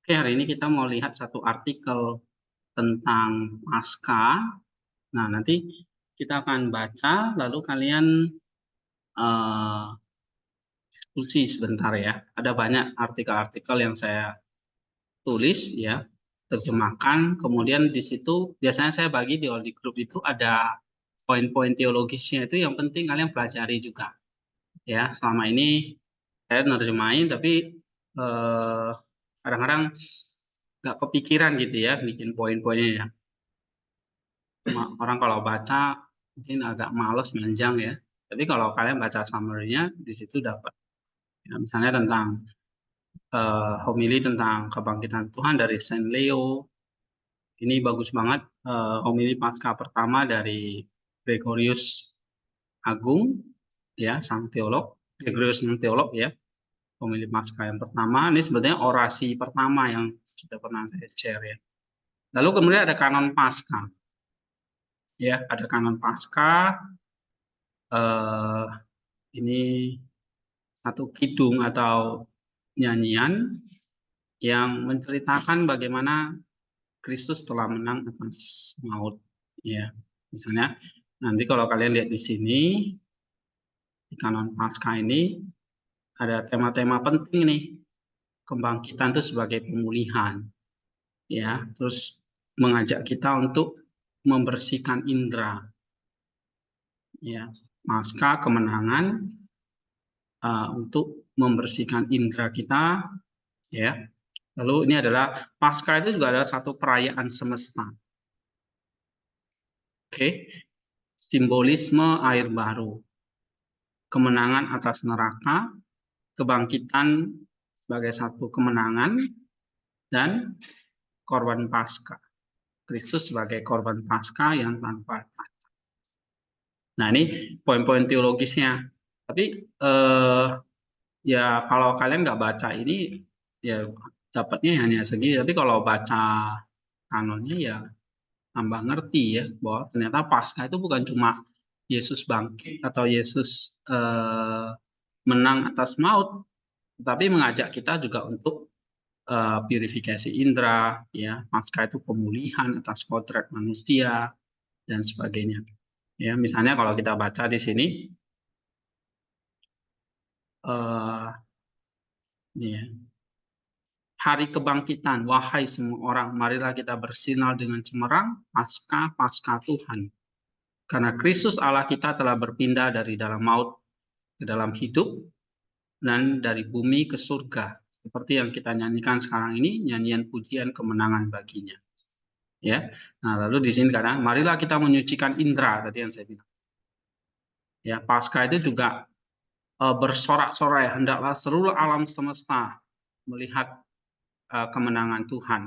Oke, hari ini kita mau lihat satu artikel tentang Paskah. Nah, nanti kita akan baca, lalu kalian eh, diskusi sebentar ya. Ada banyak artikel-artikel yang saya tulis ya, terjemahkan. Kemudian di situ biasanya saya bagi di grup itu ada poin-poin teologisnya itu yang penting kalian pelajari juga. Ya, selama ini saya nerjemahin tapi eh, kadang-kadang nggak kepikiran gitu ya bikin poin-poinnya ya. Orang kalau baca mungkin agak males menjang ya. Tapi kalau kalian baca summary-nya di situ dapat. Ya, misalnya tentang homili tentang kebangkitan Tuhan dari Saint Leo. Ini bagus banget homili Paskah pertama dari Gregorius Agung ya, sang teolog. Gregorius sang teolog ya. Homili Paskah yang pertama ini sebenarnya orasi pertama yang sudah pernah saya share ya. Lalu kemudian ada kanon Paskah. Ya, ada kanon Paskah. eh, ini satu kidung atau nyanyian yang menceritakan bagaimana Kristus telah menang atas maut. Ya, misalnya nanti kalau kalian lihat di sini di kanon Paskah ini ada tema-tema penting nih, kebangkitan itu sebagai pemulihan, ya, terus mengajak kita untuk membersihkan indera, ya, pasca kemenangan untuk membersihkan indera kita, ya. Lalu ini adalah Paskah itu juga adalah satu perayaan semesta. Oke, simbolisme air baru, kemenangan atas neraka, kebangkitan sebagai satu kemenangan, dan korban Paskah. Kristus sebagai korban Paskah yang tanpa cacat. Nah, ini poin-poin teologisnya. Tapi ya kalau kalian nggak baca ini, ya dapatnya hanya segini. Tapi kalau baca kanonnya ya tambah ngerti ya bahwa ternyata Paskah itu bukan cuma Yesus bangkit atau Yesus menang atas maut, tetapi mengajak kita juga untuk purifikasi indera, ya. Paskah itu pemulihan atas kodrat manusia dan sebagainya. Ya, misalnya kalau kita baca di sini, ya, hari kebangkitan, wahai semua orang, marilah kita bersinar dengan cemerlang, Paskah Tuhan. Karena Kristus Allah kita telah berpindah dari dalam maut ke dalam hidup dan dari bumi ke surga. Seperti yang kita nyanyikan sekarang ini, nyanyian pujian kemenangan baginya. Ya, nah lalu di sini kadang, marilah kita menyucikan indera, tadi yang saya bilang. Ya, Paskah itu juga bersorak-sorai, hendaklah seluruh alam semesta melihat kemenangan Tuhan.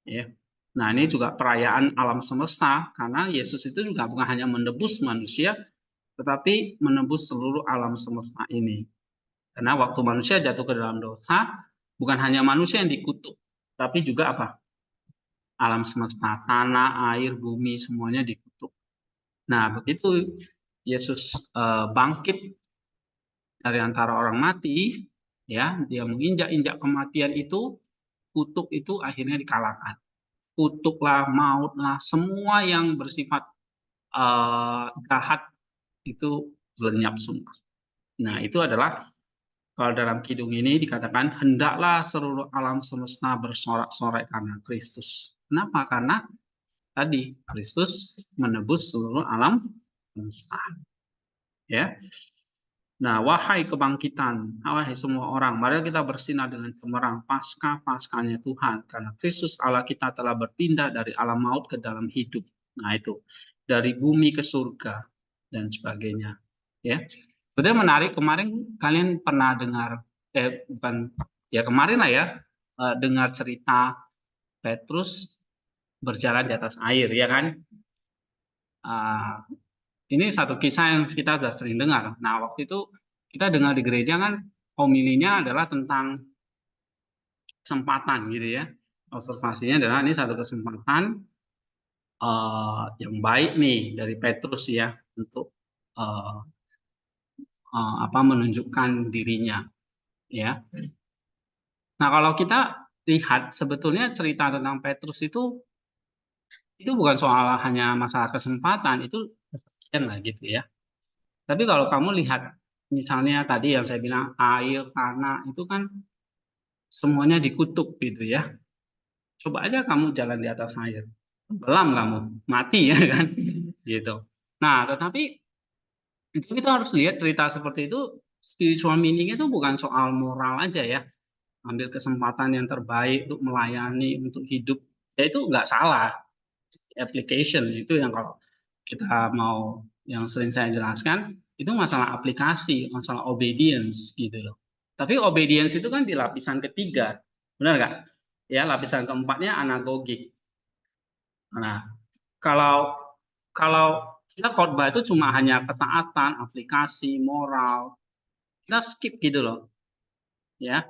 Ya. Nah, ini juga perayaan alam semesta karena Yesus itu juga bukan hanya menebus manusia, tetapi menebus seluruh alam semesta ini. Karena waktu manusia jatuh ke dalam dosa, bukan hanya manusia yang dikutuk, tapi juga apa? Alam semesta, tanah, air, bumi, semuanya dikutuk. Nah, begitu Yesus bangkit dari antara orang mati, ya, dia menginjak-injak kematian itu, kutuk itu akhirnya dikalahkan. Kutuklah, mautlah, semua yang bersifat jahat itu lenyap semua. Nah, itu adalah kalau dalam kidung ini dikatakan hendaklah seluruh alam semesta bersorak-sorai karena Kristus. Kenapa? Karena tadi Kristus menebus seluruh alam semesta. Ya. Nah, wahai kebangkitan, wahai semua orang, mari kita bersinar dengan cemerlang Paskah-Paskahnya Tuhan, karena Kristus Allah kita telah berpindah dari alam maut ke dalam hidup. Nah, itu dari bumi ke surga dan sebagainya. Ya, sebenarnya menarik. Kemarin kalian pernah dengar, bukan ya kemarin lah ya, dengar cerita Petrus berjalan di atas air, ya kan? Ini satu kisah yang kita sudah sering dengar. Nah, waktu itu kita dengar di gereja kan homilinya adalah tentang kesempatan gitu ya. Observasinya adalah ini satu kesempatan yang baik nih dari Petrus ya untuk uh, menunjukkan dirinya ya. Nah, kalau kita lihat sebetulnya cerita tentang Petrus itu bukan soal hanya masalah kesempatan, itu sekian lah gitu ya. Tapi kalau kamu lihat misalnya tadi yang saya bilang air, tanah itu kan semuanya dikutuk gitu ya. Coba aja kamu jalan di atas air, tenggelam kamu, mati ya kan, gitu. Nah, tetapi itu kita harus lihat cerita seperti itu, spiritual meaning itu bukan soal moral aja ya, ambil kesempatan yang terbaik untuk melayani, untuk hidup, ya itu nggak salah. Application itu yang kalau kita mau yang sering saya jelaskan, itu masalah aplikasi, masalah obedience gitu loh. Tapi obedience itu kan di lapisan ketiga, benar nggak? Ya, lapisan keempatnya anagogik. Nah, kalau kalau kita khotbah itu cuma hanya ketaatan, aplikasi, moral, kita skip gitu loh, ya.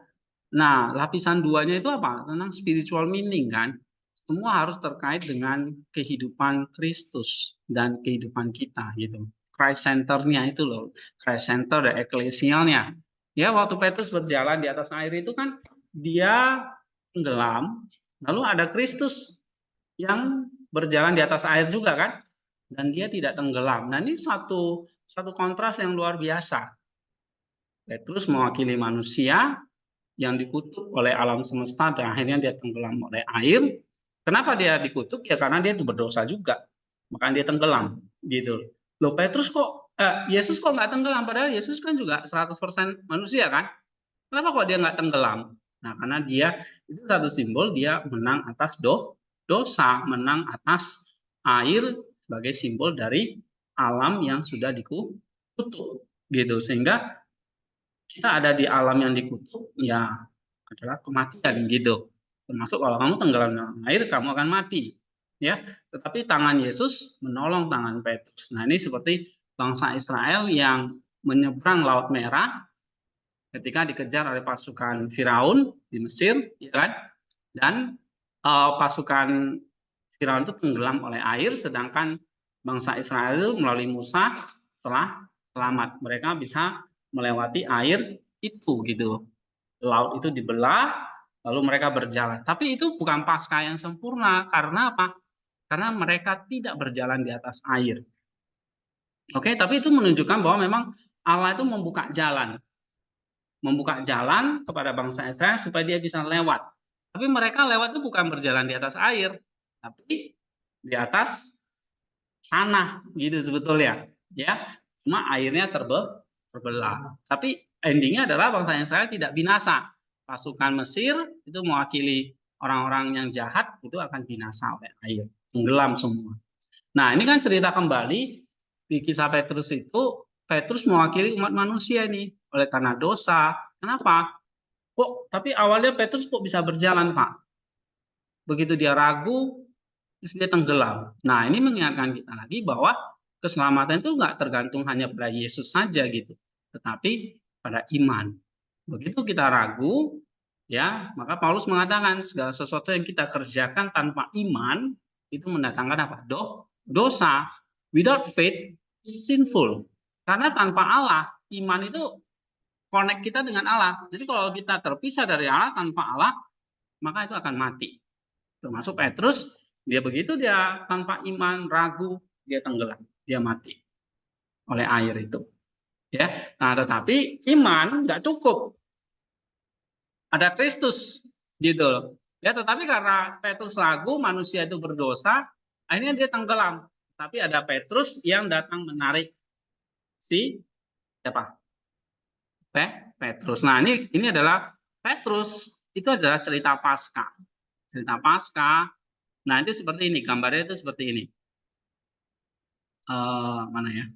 Nah, lapisan duanya itu apa? Tentang spiritual meaning kan. Semua harus terkait dengan kehidupan Kristus dan kehidupan kita gitu. Christ center-nya itu loh. Christ center dan eklesialnya. Ya, waktu Petrus berjalan di atas air itu kan dia tenggelam, lalu ada Kristus yang berjalan di atas air juga kan, dan dia tidak tenggelam. Nah, ini satu kontras yang luar biasa. Petrus mewakili manusia yang dikutuk oleh alam semesta dan akhirnya dia tenggelam oleh air. Kenapa dia dikutuk? Ya karena dia itu berdosa juga. Makanya dia tenggelam gitu. Loh Petrus kok Yesus kok nggak tenggelam padahal Yesus kan juga 100% manusia kan? Kenapa kok dia nggak tenggelam? Nah, karena dia itu satu simbol dia menang atas dosa, menang atas air sebagai simbol dari alam yang sudah dikutuk gitu. Sehingga kita ada di alam yang dikutuk ya adalah kematian gitu. Termasuk kalau kamu tenggelam dalam air kamu akan mati. Ya, tetapi tangan Yesus menolong tangan Petrus. Nah, ini seperti bangsa Israel yang menyeberang Laut Merah ketika dikejar oleh pasukan Firaun di Mesir, ya kan? Dan pasukan Firaun itu tenggelam oleh air, sedangkan bangsa Israel itu melalui Musa setelah selamat. Mereka bisa melewati air itu gitu. Laut itu dibelah, lalu mereka berjalan. Tapi itu bukan Paskah yang sempurna. Karena apa? Karena mereka tidak berjalan di atas air. Oke, tapi itu menunjukkan bahwa memang Allah itu membuka jalan kepada bangsa Israel supaya dia bisa lewat. Tapi mereka lewat itu bukan berjalan di atas air, tapi di atas tanah gitu sebetulnya. Ya, cuma airnya terbelah. Tapi endingnya adalah bangsa Israel tidak binasa. Pasukan Mesir itu mewakili orang-orang yang jahat itu akan binasa oleh air, tenggelam semua. Nah, ini kan cerita kembali di kisah Petrus itu, Petrus mewakili umat manusia ini oleh karena dosa. Kenapa? Kok tapi awalnya Petrus kok bisa berjalan, Pak? Begitu dia ragu, dia tenggelam. Nah, ini mengingatkan kita lagi bahwa keselamatan itu nggak tergantung hanya pada Yesus saja gitu, tetapi pada iman. Begitu kita ragu, ya, maka Paulus mengatakan segala sesuatu yang kita kerjakan tanpa iman itu mendatangkan apa? Dosa. Without faith is sinful. Karena tanpa Allah, iman itu connect kita dengan Allah. Jadi kalau kita terpisah dari Allah tanpa Allah, maka itu akan mati. Termasuk Petrus, dia begitu dia tanpa iman, ragu, dia tenggelam, dia mati oleh air itu. Ya, nah tetapi iman nggak cukup. Ada Kristus gitu. Ya, tetapi karena Petrus ragu, manusia itu berdosa, akhirnya dia tenggelam. Tapi ada Petrus yang datang menarik si siapa? Petrus. Nah, ini adalah Petrus itu adalah cerita Paskah. Cerita Paskah. Nah, itu seperti ini, gambarnya itu seperti ini. Mana ya?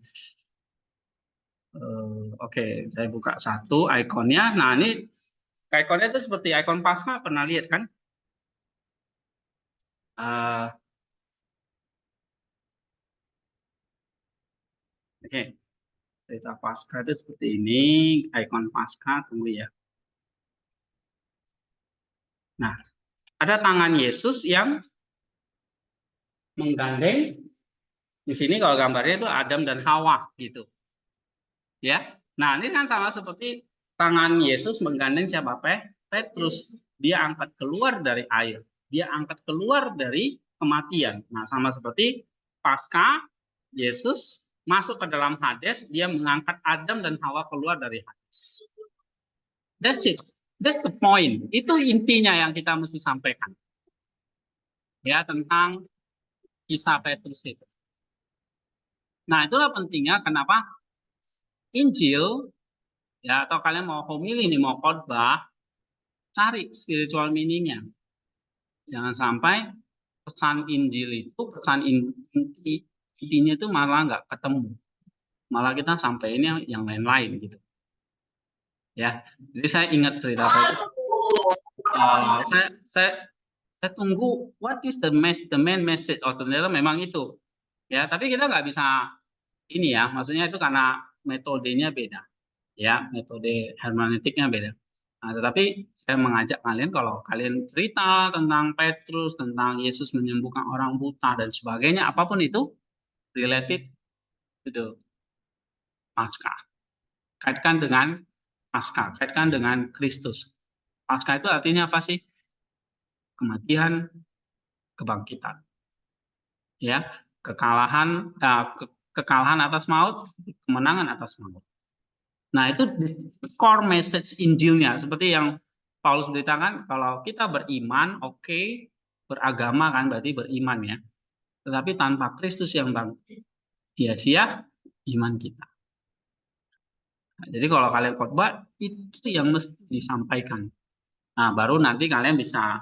Oke, saya buka satu ikonnya. Nah, ini ikonnya itu seperti ikon Paskah, pernah lihat kan? Oke, cerita Paskah itu seperti ini, ikon Paskah, tunggu ya. Nah, ada tangan Yesus yang menggandeng. Di sini kalau gambarnya itu Adam dan Hawa gitu. Ya. Nah, ini kan sama seperti tangan Yesus menggandeng siapa? Petrus. dia angkat keluar dari air, dia angkat keluar dari kematian. Nah, sama seperti pasca Yesus masuk ke dalam Hades, dia mengangkat Adam dan Hawa keluar dari Hades. That's it. That's the point. Itu intinya yang kita mesti sampaikan. Ya, tentang kisah Petrus itu. Nah, itulah pentingnya kenapa Injil, ya, atau kalian mau homili nih, mau khotbah, cari spiritual meaning-nya. Jangan sampai pesan Injil itu, pesan intinya itu malah nggak ketemu. Malah kita sampai ini yang lain-lain gitu. Ya, jadi saya ingat cerita Petrus. Saya tunggu what is the main message, oh ternyata memang itu. Ya, tapi kita nggak bisa ini ya, maksudnya itu karena metodenya beda. Ya, metode hermeneutiknya beda. Nah, tetapi saya mengajak kalian kalau kalian cerita tentang Petrus, tentang Yesus menyembuhkan orang buta dan sebagainya, apapun itu related to the Paskah. Kaitkan dengan Paskah, kaitkan dengan Kristus. Paskah itu artinya apa sih? Kematian, kebangkitan. Ya, kekalahan atas maut, kemenangan atas maut. Nah, itu core message Injilnya, seperti yang Paulus beritakan, kalau kita beriman, oke, beragama kan berarti beriman ya. Tetapi tanpa Kristus yang bangkit, sia-sia iman kita. Nah, jadi kalau kalian khotbah, itu yang mesti disampaikan. Nah, baru nanti kalian bisa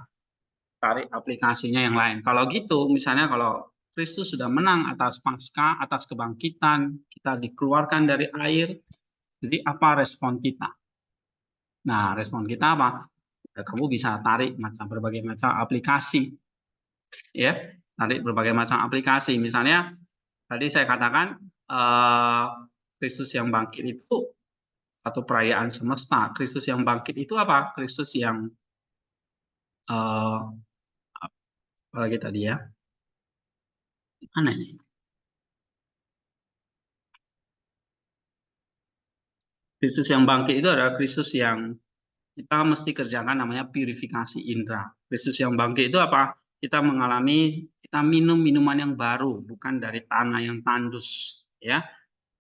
tarik aplikasinya yang lain. Kalau gitu, misalnya kalau Kristus sudah menang atas Paskah, atas kebangkitan, kita dikeluarkan dari air, jadi apa respon kita? Nah, respon kita apa? Ya, kamu bisa tarik berbagai macam aplikasi, ya, tarik berbagai macam aplikasi. Misalnya, tadi saya katakan Kristus yang bangkit itu satu perayaan semesta. Kristus yang bangkit itu apa? Kristus yang apalagi tadi ya? Mana ini? Kristus yang bangkit itu adalah Kristus yang kita mesti kerjakan namanya purifikasi indera. Kristus yang bangkit itu apa? Kita minum minuman yang baru, bukan dari tanah yang tandus, ya.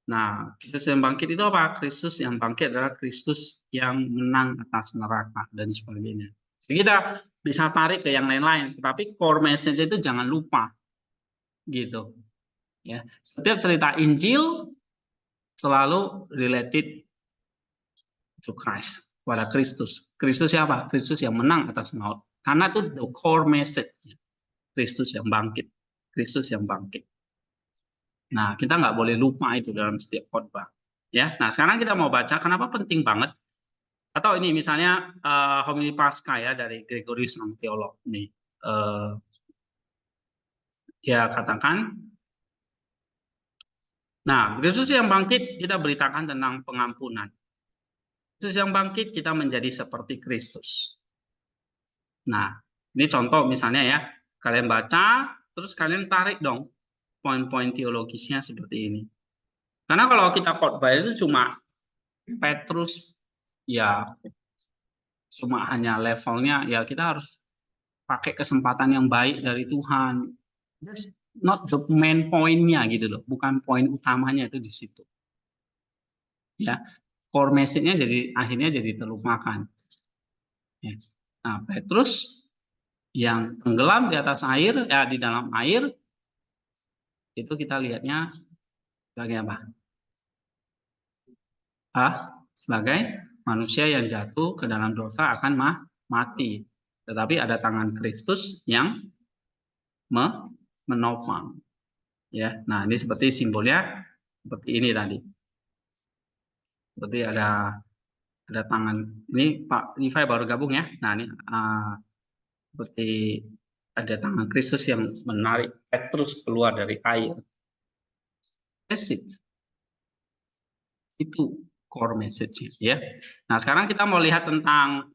Nah, Kristus yang bangkit itu apa? Kristus yang bangkit adalah Kristus yang menang atas neraka dan sebagainya. Jadi kita bisa tarik ke yang lain-lain, tapi core message itu jangan lupa, gitu. Ya, setiap cerita Injil selalu related to Christ, pada Kristus. Kristus siapa? Kristus yang menang atas maut. Karena itu the core message, Kristus yang bangkit, Kristus yang bangkit. Nah, kita nggak boleh lupa itu dalam setiap khotbah. Ya, nah sekarang kita mau baca kenapa penting banget. Atau ini misalnya homili Paskah ya dari Gregorius sang teolog ini. Ya katakan, nah Kristus yang bangkit kita beritakan tentang pengampunan. Kristus yang bangkit kita menjadi seperti Kristus. Nah, ini contoh misalnya ya, kalian baca, terus kalian tarik dong poin-poin teologisnya seperti ini. Karena kalau kita khotbah itu cuma Petrus, ya cuma hanya levelnya, ya kita harus pakai kesempatan yang baik dari Tuhan. That's not the main point-nya gitu loh, bukan poin utamanya itu di situ. Ya, core message-nya jadi akhirnya jadi terlupakan. Ya. Nah, Petrus yang tenggelam di atas air, ya di dalam air, itu kita lihatnya sebagai apa? Sebagai manusia yang jatuh ke dalam dosa akan mati. Tetapi ada tangan Kristus yang menopang. Ya, nah ini seperti simbolnya seperti ini tadi. Seperti ada tangan. Ini Pak Levi baru gabung ya. Nah ini seperti ada tangan Kristus yang menarik Petrus keluar dari air. That's it. Itu core message ya. Nah sekarang kita mau lihat tentang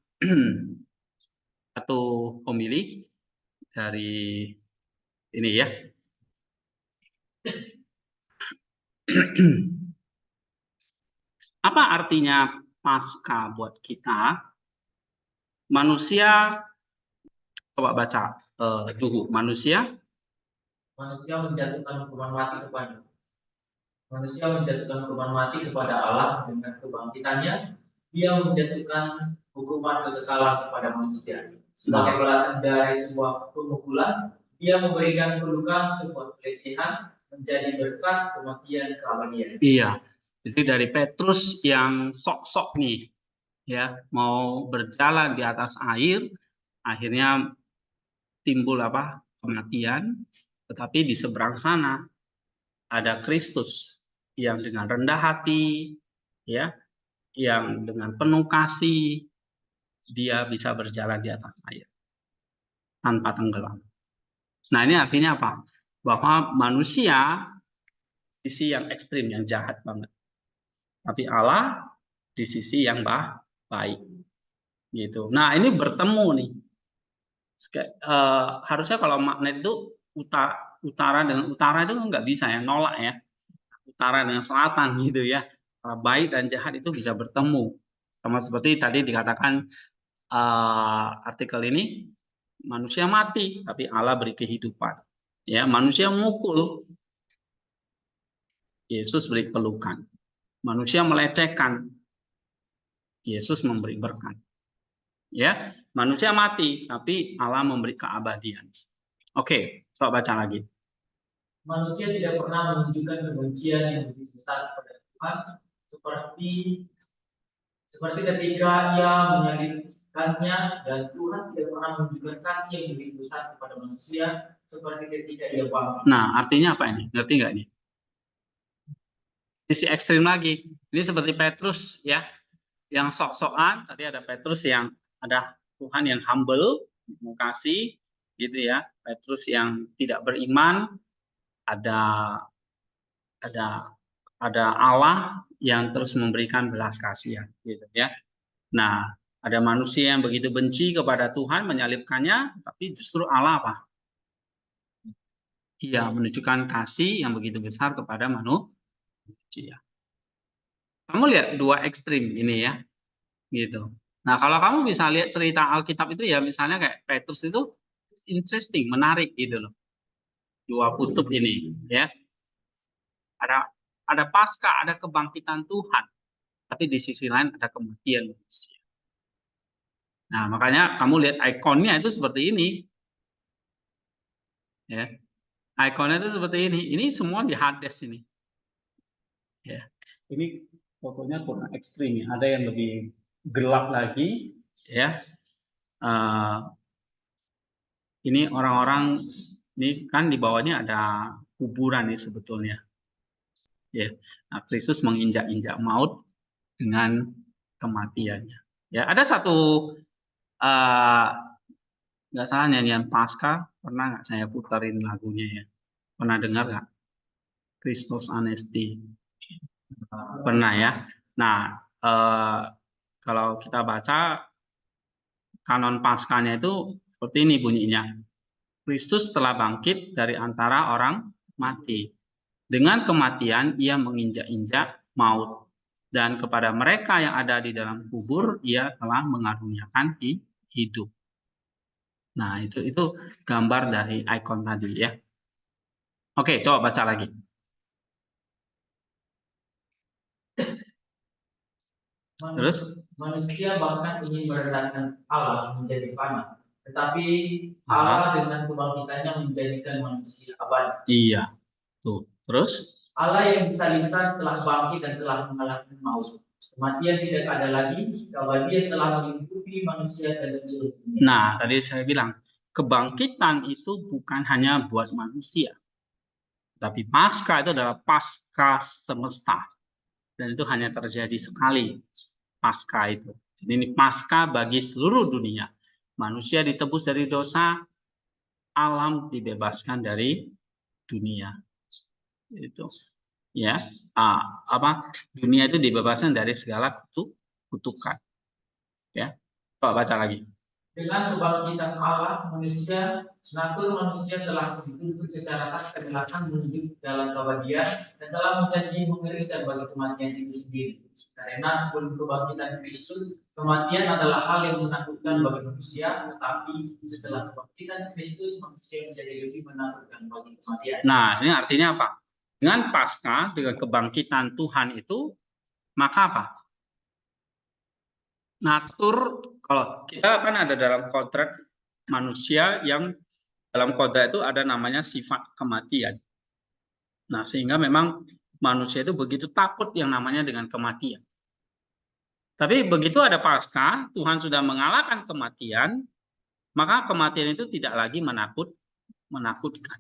satu homili dari ini ya. Apa artinya Paskah buat kita? Manusia, coba baca dulu. Manusia menjatuhkan hukuman mati kepada Allah dengan kebangkitannya. Dia menjatuhkan hukuman kekekalan kepada manusia. Sebagai balasan dari sebuah pemukulan, dia memberikan kedudukan sebuah pelecehan menjadi berkat kematian keabadian. Iya, jadi dari Petrus yang sok-sok nih, ya, mau berjalan di atas air, akhirnya timbul apa? Kematian. Tetapi di seberang sana ada Kristus yang dengan rendah hati, ya, yang dengan penuh kasih, dia bisa berjalan di atas air tanpa tenggelam. Nah, ini artinya apa? Bahwa manusia sisi yang ekstrim, yang jahat banget. Tapi Allah di sisi yang baik. Gitu. Nah, ini bertemu nih. Harusnya kalau magnet itu utara dengan utara itu nggak bisa ya, nolak ya. Utara dengan selatan gitu ya. Baik dan jahat itu bisa bertemu. Sama seperti tadi dikatakan artikel ini, manusia mati tapi Allah beri kehidupan. Ya, manusia mukul, Yesus beri pelukan. Manusia melecehkan, Yesus memberi berkat. Ya, manusia mati tapi Allah memberi keabadian. Oke, coba baca lagi. Manusia tidak pernah menunjukkan kebencian yang begitu besar kepada Tuhan seperti ketika ia menyalibkannya, dan Tuhan tidak pernah menunjukkan kasih yang begitu besar kepada manusia seperti ketika ia bangkit. Nah, artinya apa ini? Ngerti nggak ini? Sisi ekstrim lagi. Ini seperti Petrus ya, yang sok-sokan. Tadi ada Petrus yang ada Tuhan yang humble, mau kasih, gitu ya. Petrus yang tidak beriman, ada Allah yang terus memberikan belas kasihan, gitu ya. Nah, ada manusia yang begitu benci kepada Tuhan, menyalibkannya, tapi justru Allah apa? Ia menunjukkan kasih yang begitu besar kepada manusia. Kamu lihat dua ekstrim ini ya, gitu. Nah, kalau kamu bisa lihat cerita Alkitab itu ya, misalnya kayak Petrus itu interesting, menarik gitu loh. Dua kutub ini, ya. Ada pasca, ada kebangkitan Tuhan, tapi di sisi lain ada kematian manusia. Nah, makanya kamu lihat ikonnya itu seperti ini. Ya. Ikonnya itu seperti ini. Ini semua di Hades ini. Ya. Ini fotonya kurang ekstrim ya. Ada yang lebih gelap lagi, ya. Ini orang-orang, ini kan di bawahnya ada kuburan nih sebetulnya. Ya. Nah, Kristus menginjak-injak maut dengan kematiannya. Ya, ada satu nggak salah nyanyian Pasca, pernah nggak saya putarin lagunya ya? Pernah dengar nggak? Christos Anesti. Pernah ya. Nah, kalau kita baca kanon Paskanya itu seperti ini bunyinya. Kristus telah bangkit dari antara orang mati. Dengan kematian ia menginjak-injak maut, dan kepada mereka yang ada di dalam kubur ia telah mengaruniakan hidup. Nah, itu gambar dari ikon tadi ya. Oke, coba baca lagi. Terus manusia bahkan ingin merendahkan Allah menjadi fana, tetapi Allah dengan kebangkitannya menjadikan manusia abadi. Iya, tuh. Terus Allah yang disalibkan telah bangkit dan telah mengalahkan maut. Kematian tidak ada lagi, keabadian telah melingkupi manusia dan seluruh dunia. Nah, tadi saya bilang, kebangkitan itu bukan hanya buat manusia. Tapi pasca itu adalah pasca semesta. Dan itu hanya terjadi sekali, pasca itu. Jadi ini pasca bagi seluruh dunia. Manusia ditebus dari dosa, alam dibebaskan dari dunia. Itu. Ya, dunia itu dibebaskan dari segala kutukan. Ya, coba baca lagi. Dengan kebangkitan Allah, natur manusia telah dituntut secara tak terelakkan menuju dalam keabadian dan telah menjadi mengerikan bagi kematian itu sendiri. Karena sebelum kebangkitan Kristus, kematian adalah hal yang menakutkan bagi manusia, tetapi setelah kebangkitan Kristus, manusia menjadi lebih menakutkan bagi kematian. Nah, ini artinya apa? Dengan Paskah, dengan kebangkitan Tuhan itu, maka apa? Natur, kalau kita kan ada dalam kontrak manusia yang dalam kontrak itu ada namanya sifat kematian. Nah, sehingga memang manusia itu begitu takut yang namanya dengan kematian. Tapi begitu ada Paskah, Tuhan sudah mengalahkan kematian, maka kematian itu tidak lagi menakutkan.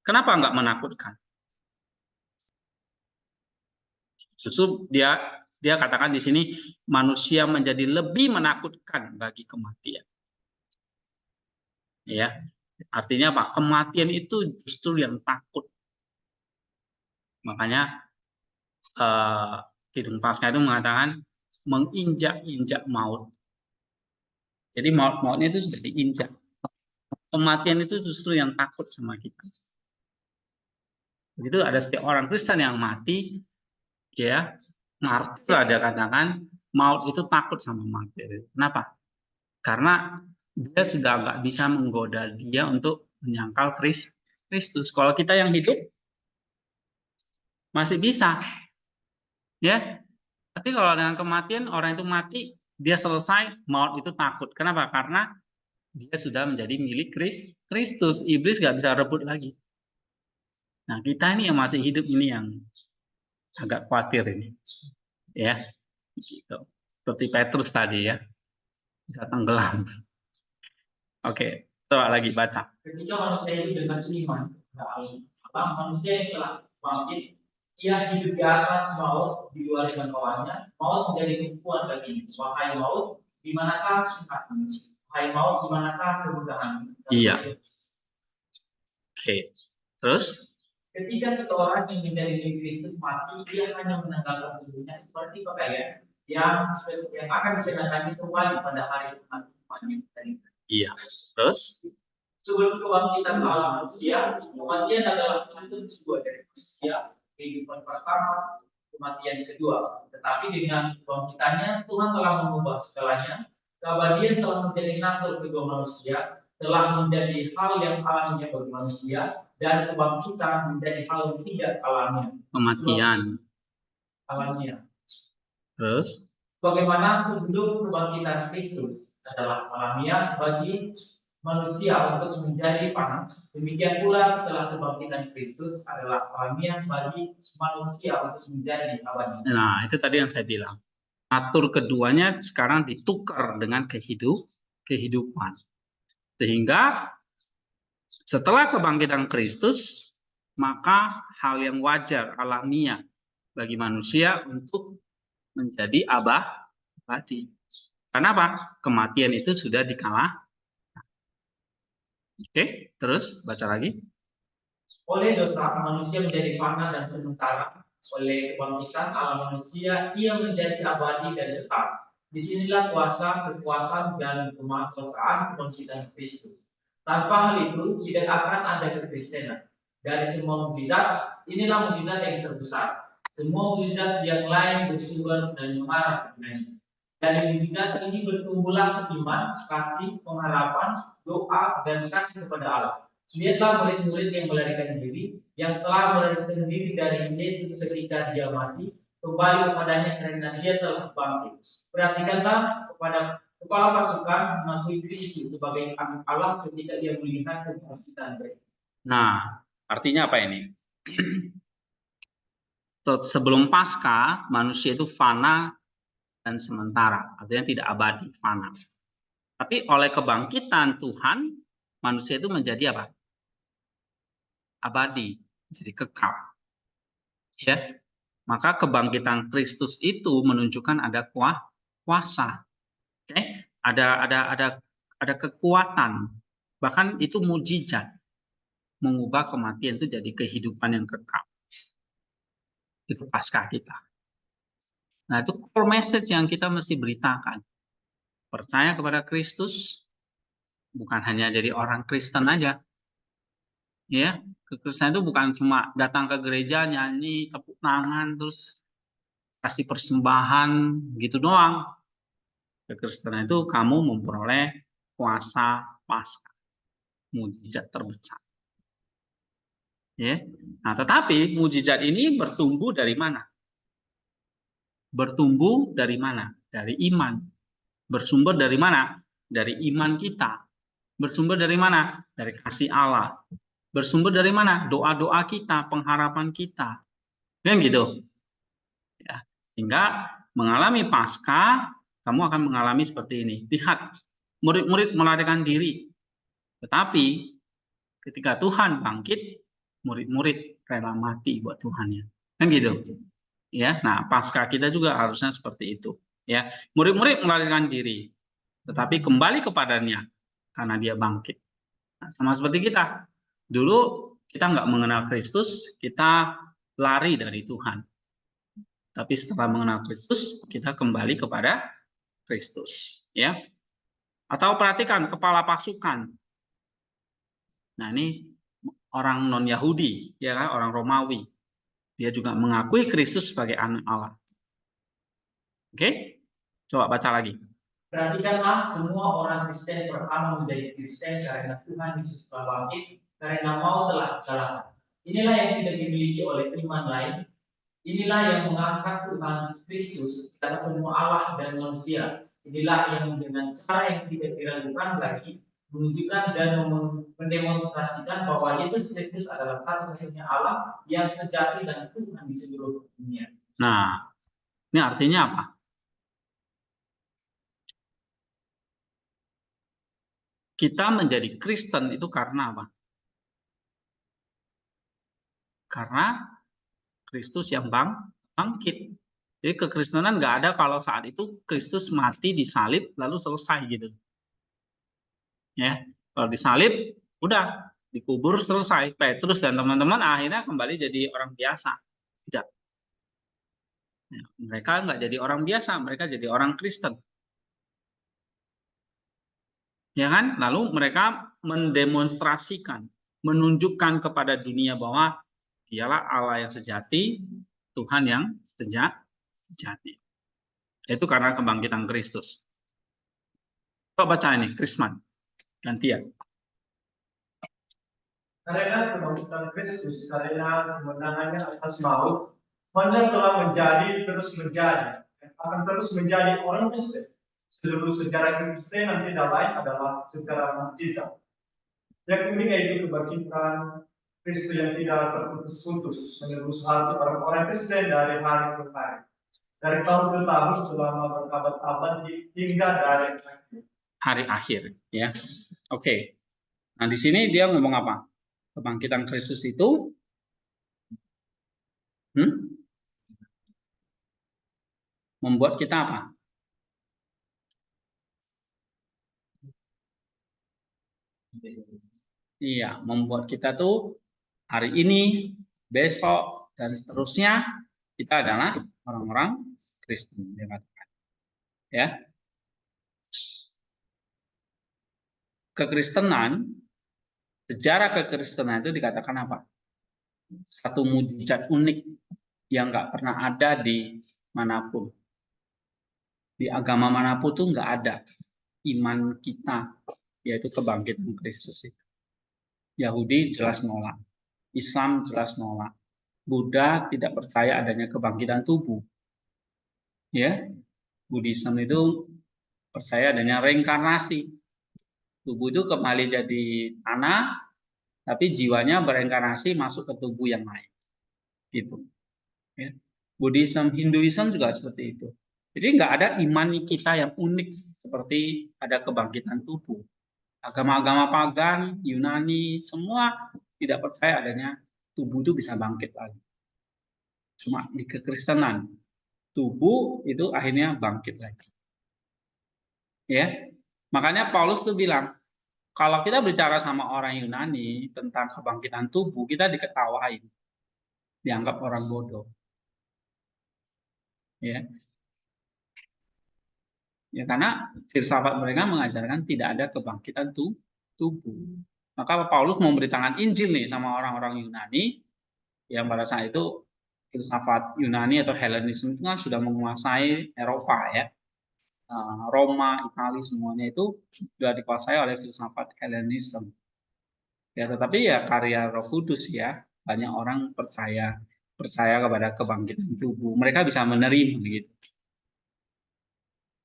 Kenapa enggak menakutkan? Justru dia katakan di sini manusia menjadi lebih menakutkan bagi kematian. Ya, artinya apa? Kematian itu justru yang takut. Makanya Kidung Paskah itu mengatakan menginjak-injak maut. Jadi maut-mautnya itu sudah diinjak. Kematian itu justru yang takut sama kita. Begitu ada setiap orang Kristen yang mati, ya, martir ada katakan maut itu takut sama martir. Kenapa? Karena dia sudah nggak bisa menggoda dia untuk menyangkal Kristus. Kalau kita yang hidup masih bisa, ya. Tapi kalau dengan kematian orang itu mati, dia selesai, maut itu takut. Kenapa? Karena dia sudah menjadi milik Kristus. Iblis nggak bisa rebut lagi. Nah, kita ini yang masih hidup ini yang agak khawatir ini, ya. Gitu. Seperti Petrus tadi ya, bisa tenggelam. Oke, coba lagi baca. Ketika manusia itu dengan iman, manusia yang telah bangkit, ia hidup di atas maut, di luar jangkauannya, maut menjadi tumpuan baginya. Wahai maut, di manakah singkatmu? Wahai maut, di manakah kemudahanmu? Iya. Oke. Terus? Ketika seseorang yang menjadi milik Kristus mati, dia hanya menanggalkan tubuhnya seperti pakaian yang akan dikenakan kembali pada hari Tuhan. Iya. Terus? Sebelum kebangkitan Allah manusia, kematian adalah bentuk kedua dari manusia, kehidupan pertama, kematian kedua. Tetapi dengan kebangkitannya, Tuhan telah mengubah segalanya. Keabadian telah menjadi natur kedua manusia, telah menjadi hal yang alamiah bagi manusia, dan kebangkitan menjadi hal yang tidak alamiah. Kematian. Alamiah. Terus? Bagaimana sebelum kebangkitan Kristus adalah alamiah bagi manusia untuk menjadi panas, demikian pula setelah kebangkitan Kristus adalah alamiah bagi manusia untuk menjadi abadi. Nah, itu tadi yang saya bilang. Natur keduanya sekarang ditukar dengan kehidupan. Sehingga setelah kebangkitan Kristus, maka hal yang wajar, alamiah bagi manusia untuk menjadi abadi. Kenapa? Kematian itu sudah dikalahkan. Oke, terus baca lagi. Oleh dosa, manusia menjadi fana dan sementara. Oleh kebangkitan Allah manusia, ia menjadi abadi dan tetap. Disinilah kuasa, kekuatan, dan kemanusiaan kebangkitan Kristus. Tanpa hal itu, tidak akan ada kekristenan. Dari semua mukjizat, inilah mukjizat yang terbesar. Semua mukjizat yang lain bersumber dan mengarah kepadanya. Dari mukjizat ini bertumbuhlah iman, kasih, pengharapan, doa, dan kasih kepada Allah. Lihatlah murid-murid yang melarikan diri, yang telah melarikan diri dari Yesus ketika dia mati, kembali kepadanya karena dia telah bangkit. Perhatikanlah kepada kepala pasukan mengakui Kristus sebagai anak Allah ketika dia melihat kebangkitan mereka. Nah, artinya apa ini? Sebelum Paskah, manusia itu fana dan sementara, artinya tidak abadi, fana. Tapi oleh kebangkitan Tuhan, manusia itu menjadi apa? Abadi, jadi kekal. Ya, maka kebangkitan Kristus itu menunjukkan ada kuasa. Oke, ada kekuatan, bahkan itu mujizat mengubah kematian itu jadi kehidupan yang kekal. Itu Paskah kita. Nah, itu core message yang kita mesti beritakan. percaya kepada Kristus, bukan hanya jadi orang Kristen aja. Ya, kekristenan itu bukan cuma datang ke gereja, nyanyi, tepuk tangan, terus kasih persembahan gitu doang. Kekristenan itu kamu memperoleh kuasa Paskah, mujizat terbesar. Ya. Nah, tetapi mujizat ini bertumbuh dari mana? Bertumbuh dari mana? Dari iman. Bersumber dari mana? Dari iman kita. Bersumber dari mana? Dari kasih Allah. Bersumber dari mana? Doa-doa kita, pengharapan kita. Kan gitu. Ya. Sehingga mengalami Paskah, kamu akan mengalami seperti ini. Lihat, murid-murid melarikan diri. Tetapi ketika Tuhan bangkit, murid-murid rela mati buat Tuhannya. Kan gitu. Ya, nah Paskah kita juga harusnya seperti itu. Ya, murid-murid melarikan diri, tetapi kembali kepadanya karena dia bangkit. Nah, sama seperti kita. Dulu kita nggak mengenal Kristus, kita lari dari Tuhan. Tapi setelah mengenal Kristus, kita kembali kepada Kristus. Ya. Atau perhatikan kepala pasukan. Nah ini orang non-Yahudi, ya kan, orang Romawi. Dia juga mengakui Kristus sebagai anak Allah. Oke, coba baca lagi. Perhatikanlah semua orang Kristen pertama menjadi Kristen karena Tuhan Yesus telah bangkit, karena mau telah dikalahkan. Inilah yang tidak dimiliki oleh iman lain. Inilah yang mengangkat Tuhan Kristus dari semua Allah dan manusia. Inilah yang dengan cara yang tidak diragukan lagi menunjukkan dan mendemonstrasikan bahwa Yesus Kristus adalah satu-satunya Allah yang sejati dan Tuhan di seluruh dunia. Nah, ini artinya apa? Kita menjadi Kristen itu karena apa? Karena Kristus yang bangkit. Jadi kekristenan nggak ada kalau saat itu Kristus mati disalib lalu selesai gitu. Ya, kalau disalib udah dikubur selesai. Petrus dan teman-teman akhirnya kembali jadi orang biasa. Tidak. Ya, mereka nggak jadi orang biasa, mereka jadi orang Kristen. Ya kan? Lalu mereka mendemonstrasikan, menunjukkan kepada dunia bahwa dialah Allah yang sejati, Tuhan yang sejati. Itu karena kebangkitan Kristus. Coba baca ini, Krisman. Gantian. Karena kebangkitan Kristus, karena kemenangannya atas maut, Anda telah menjadi, terus menjadi, akan terus menjadi orang Kristen. Seluruh sejarah Kristenan tidak lain adalah sejarah mukjizat. Yang unik yaitu kebangkitan Kristus yang tidak terputus-putus menebus hati orang-orang Kristen dari hari ke hari, dari tahun ke tahun selama berabad-abad hingga dari hari akhir, ya. Oke. Nah, di sini dia ngomong apa? Kebangkitan Kristus itu membuat kita apa? Iya, membuat kita tuh hari ini, besok, dan seterusnya kita adalah orang-orang Kristen. Ya, kekristenan, sejarah kekristenan itu dikatakan apa? Satu mujizat unik yang nggak pernah ada di manapun. Di agama manapun tuh nggak ada iman kita, yaitu kebangkitan Kristus itu. Yahudi jelas nolak, Islam jelas nolak, Buddha tidak percaya adanya kebangkitan tubuh. Ya, Buddhisme itu percaya adanya reinkarnasi. Tubuh itu kembali jadi tanah, tapi jiwanya bereinkarnasi masuk ke tubuh yang lain. Gitu. Ya. Buddhisme, Hinduisme juga seperti itu. Jadi nggak ada iman kita yang unik seperti ada kebangkitan tubuh. Agama-agama pagan, Yunani, semua tidak percaya adanya tubuh itu bisa bangkit lagi. Cuma di kekristenan, tubuh itu akhirnya bangkit lagi. Ya, makanya Paulus tuh bilang, kalau kita bicara sama orang Yunani tentang kebangkitan tubuh, kita diketawain, dianggap orang bodoh. Ya, Ya, karena filsafat mereka mengajarkan tidak ada kebangkitan tubuh. Maka Paulus memberitakan Injil nih sama orang-orang Yunani yang pada saat itu filsafat Yunani atau Helenisme itu kan sudah menguasai Eropa ya. Roma, Italia semuanya itu sudah dikuasai oleh filsafat Helenisme. Ya, tetapi ya karya Roh Kudus ya, banyak orang percaya kepada kebangkitan tubuh. Mereka bisa menerima gitu.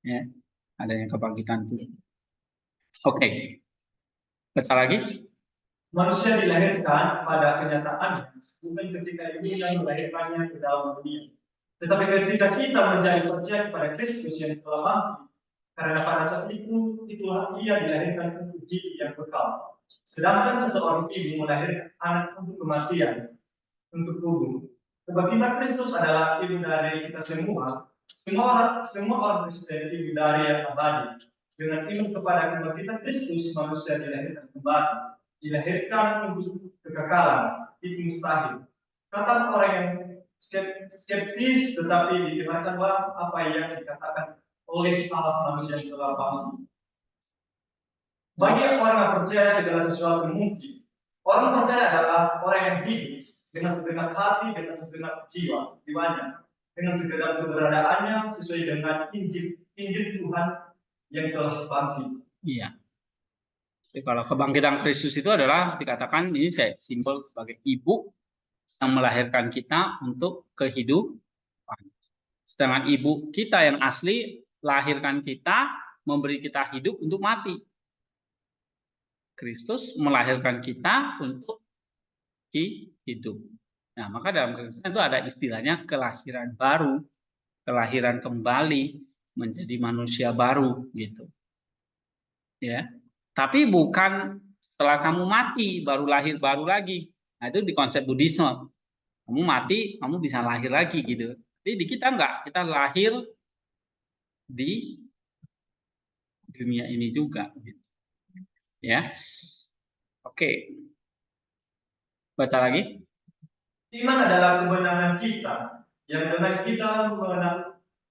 Ya, adanya kebangkitan tubuh. Oke. Baca lagi. Manusia dilahirkan pada kenyataannya, bukan ketika ibu yang melahirkannya ke dalam dunia. Tetapi ketika kita menjadi percaya kepada Kristus yang telah bangkit, karena pada saat itu, itulah ia dilahirkan untuk hidup yang kekal. Sedangkan seseorang ibu melahirkan anak untuk kematian, untuk tubuh. Kebangkitan Kristus adalah ibu dari kita semua. Semua orang Kristen ibu dari yang abadi. Dengan iman kepada kebangkitan Kristus, manusia dilahirkan kembali, dilahirkan untuk kekekalan, itu mustahil. Kata orang yang skeptis, tetapi didengarkanlah apa yang dikatakan oleh Allah manusia yang telah bangkit. Bagi orang yang percaya segala sesuatu mungkin. Orang percaya adalah orang yang hidup dengan segenap hati, dengan segenap jiwanya, dengan segenap keberadaannya sesuai dengan Injil Tuhan yang telah bangkit. Iya. Jadi kalau kebangkitan Kristus itu adalah dikatakan ini saya simbol sebagai ibu yang melahirkan kita untuk kehidupan. Sedangkan ibu kita yang asli lahirkan kita, memberi kita hidup untuk mati. Kristus melahirkan kita untuk hidup. Nah, maka dalam Kristus itu ada istilahnya kelahiran baru, kelahiran kembali menjadi manusia baru gitu. Ya. Tapi bukan setelah kamu mati baru lahir baru lagi. Nah, itu di konsep Buddhisme. Kamu mati, kamu bisa lahir lagi gitu. Jadi di kita enggak, kita lahir di dunia ini juga gitu. Ya. Oke. Baca lagi. Iman adalah kemenangan kita yang dengan kita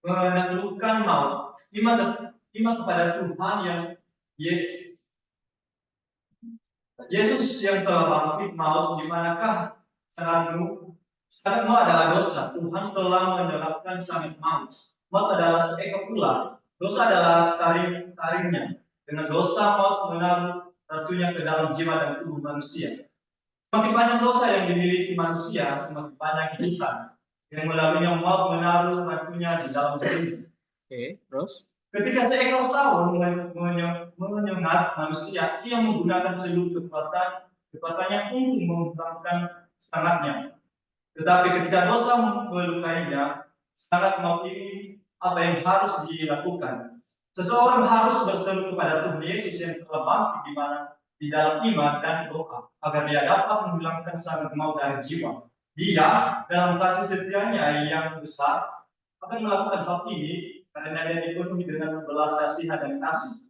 menaklukkan maut. Iman kepada Tuhan yang Yesus yang telah bangkit maut, di manakah sangatmu? Sangatmu adalah dosa. Tuhan telah menyebabkan sangat maut. Maut adalah seekor ular. Dosa adalah taringnya. Dengan dosa maut menaruh racunnya ke dalam jiwa dan tubuh manusia. Semakin banyak dosa yang dimiliki manusia, semakin banyak kejutan yang melaluinya maut menaruh racunnya di dalam dirinya. Oke, terus? Ketika seekor tawon menyengat manusia, ia menggunakan seluruh kekuatannya untuk mengembangkan sangatnya. Tetapi ketika dosa melukainya, sangat maut ini apa yang harus dilakukan? Seseorang harus berseru kepada Tuhan Yesus yang telah bangkit di dalam iman dan doa, agar dia dapat menghilangkan sangat maut dari jiwa. Dia dalam kasih setianya yang besar akan melakukan hal ini karena dia dipenuhi dengan belas kasihan dan kasih.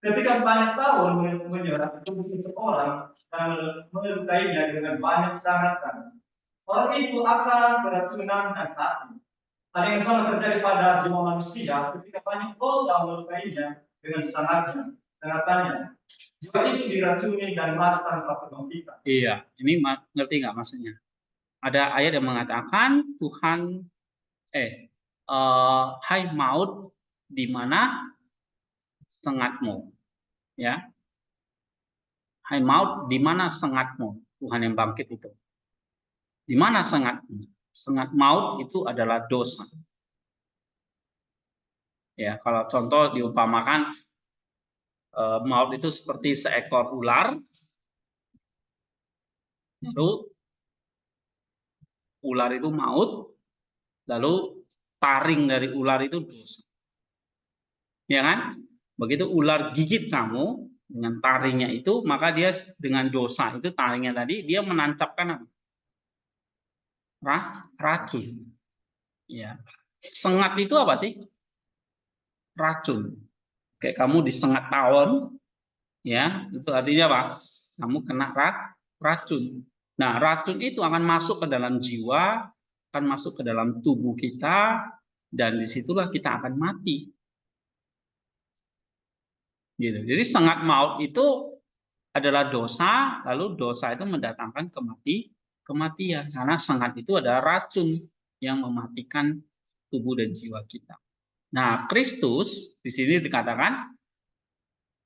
Ketika banyak tahun menyerang tubuh seseorang dan melukainya dengan banyak sangatan, orang itu akan keracunan dan mati. Hal yang sama terjadi pada jiwa manusia ketika banyak dosa melukainya dengan sangatannya. Jiwa itu diracuni dan mati tanpa kebangkitan. Iya, ini ngerti nggak maksudnya? Ada ayat yang mengatakan Tuhan hai maut, di mana sengatmu, ya? Hai maut, di mana sengatmu? Tuhan yang bangkit itu. Di mana sengatmu? Sengat maut itu adalah dosa. Ya, kalau contoh diumpamakan maut itu seperti seekor ular, lalu ular itu maut, lalu taring dari ular itu dosa. Ya kan? Begitu ular gigit kamu dengan taringnya itu, maka dia dengan dosa itu taringnya tadi dia menancapkan racun. Ya. Sengat itu apa sih? Racun. Kayak kamu disengat tawon, ya, itu artinya apa? Kamu kena racun. Nah, racun itu akan masuk ke dalam jiwa, akan masuk ke dalam tubuh kita, dan disitulah kita akan mati. Gitu. Jadi sengat maut itu adalah dosa, lalu dosa itu mendatangkan kematian. Karena sengat itu adalah racun yang mematikan tubuh dan jiwa kita. Nah, Kristus di sini dikatakan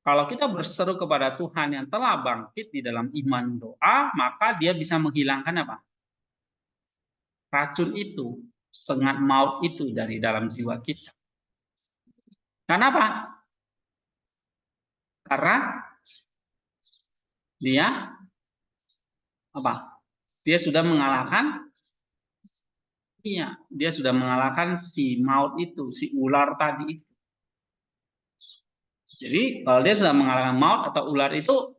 kalau kita berseru kepada Tuhan yang telah bangkit di dalam iman doa, maka dia bisa menghilangkan apa? Racun itu, sengat maut itu dari dalam jiwa kita. Kenapa? Karena dia apa? Dia sudah mengalahkan, iya, dia sudah mengalahkan si maut itu, si ular tadi itu. Jadi kalau dia sudah mengalahkan maut atau ular itu,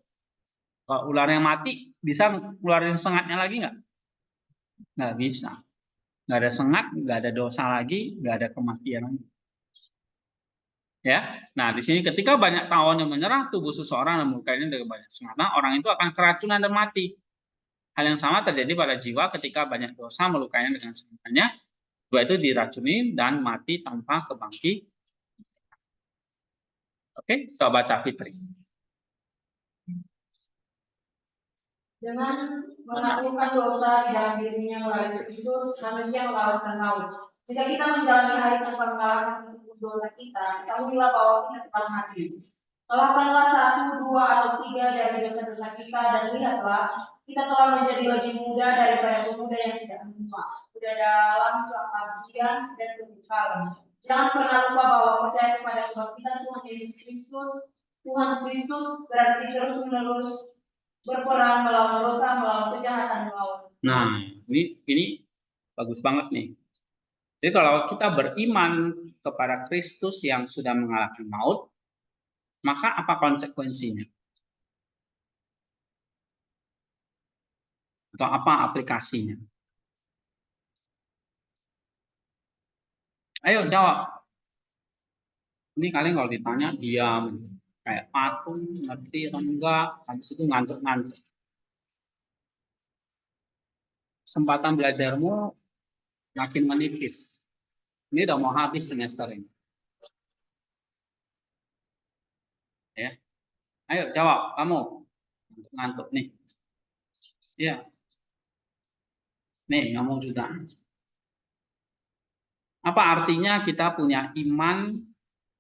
kalau ularnya mati, bisa ngeluarin sengatnya lagi nggak? Nggak bisa. Nggak ada sengat, nggak ada dosa lagi, nggak ada kematian lagi. Ya, nah di sini ketika banyak tawon yang menyerang tubuh seseorang dan melukainya dengan banyak sengat, orang itu akan keracunan dan mati. Hal yang sama terjadi pada jiwa ketika banyak dosa melukainya dengan sengatnya, jiwa itu diracuni dan mati tanpa kebangkit. Oke, coba baca Fitri. Dengan menaklukkan dosa di dalam dirinya melalui Kristus, manusia mengalahkan maut. Jika kita menjalani hari tanpa mengalahkan sedikit dosa kita, ketahuilah bahwa kita telah mati. Kalahkanlah 1, 2, atau 3 dari dosa-dosa kita, dan lihatlah, kita telah menjadi lebih muda daripada pemuda yang tidak menua, muda dalam keabadian dan kekekalan. Jangan pernah lupa bahwa percaya kepada kebangkitan Tuhan Yesus Kristus, Tuhan Kristus berarti terus-menerus berperang melawan dosa, melawan kejahatan, melawan. Nah, ini bagus banget nih. Jadi kalau kita beriman kepada Kristus yang sudah mengalahkan maut, maka apa konsekuensinya? Atau apa aplikasinya? Ayo jawab. Ini kalian kalau ditanya diam, kayak patung, ngerti atau enggak, habis itu ngantuk-ngantuk. Kesempatan belajarmu makin menipis. Ini udah mau habis semester ini. Ya, ayo jawab kamu. Ngantuk nih. Iya. Nih, kamu juga. Apa artinya kita punya iman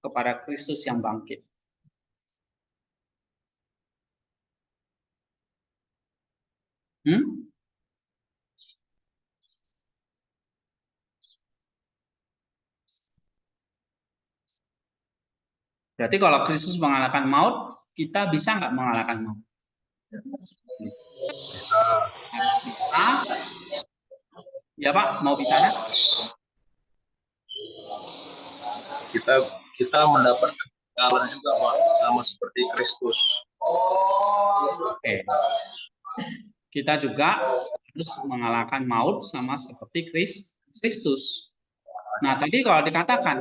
kepada Kristus yang bangkit? Berarti kalau Kristus mengalahkan maut, kita bisa nggak mengalahkan maut? Harus bisa. Ya Pak, mau bicara? Kita mendapatkan kekalahan juga Pak, sama seperti Kristus. Oke. Kita juga harus mengalahkan maut sama seperti Kristus. Nah, tadi kalau dikatakan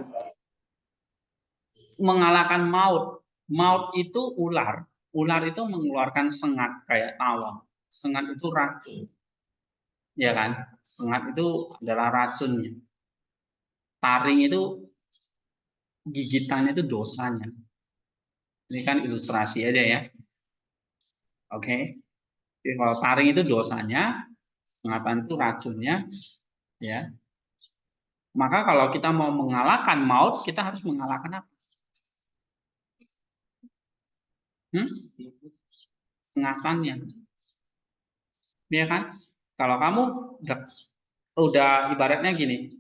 mengalahkan maut, maut itu ular. Ular itu mengeluarkan sengat kayak tawon. Sengat itu racun. Ya kan? Sengat itu adalah racunnya. Taring itu gigitannya itu dosanya. Ini kan ilustrasi aja ya. Oke. Jadi kalau taring itu dosanya, sengatan itu racunnya, ya. Maka kalau kita mau mengalahkan maut, kita harus mengalahkan apa? Sengatannya. Ya kan? Kalau kamu udah ibaratnya gini,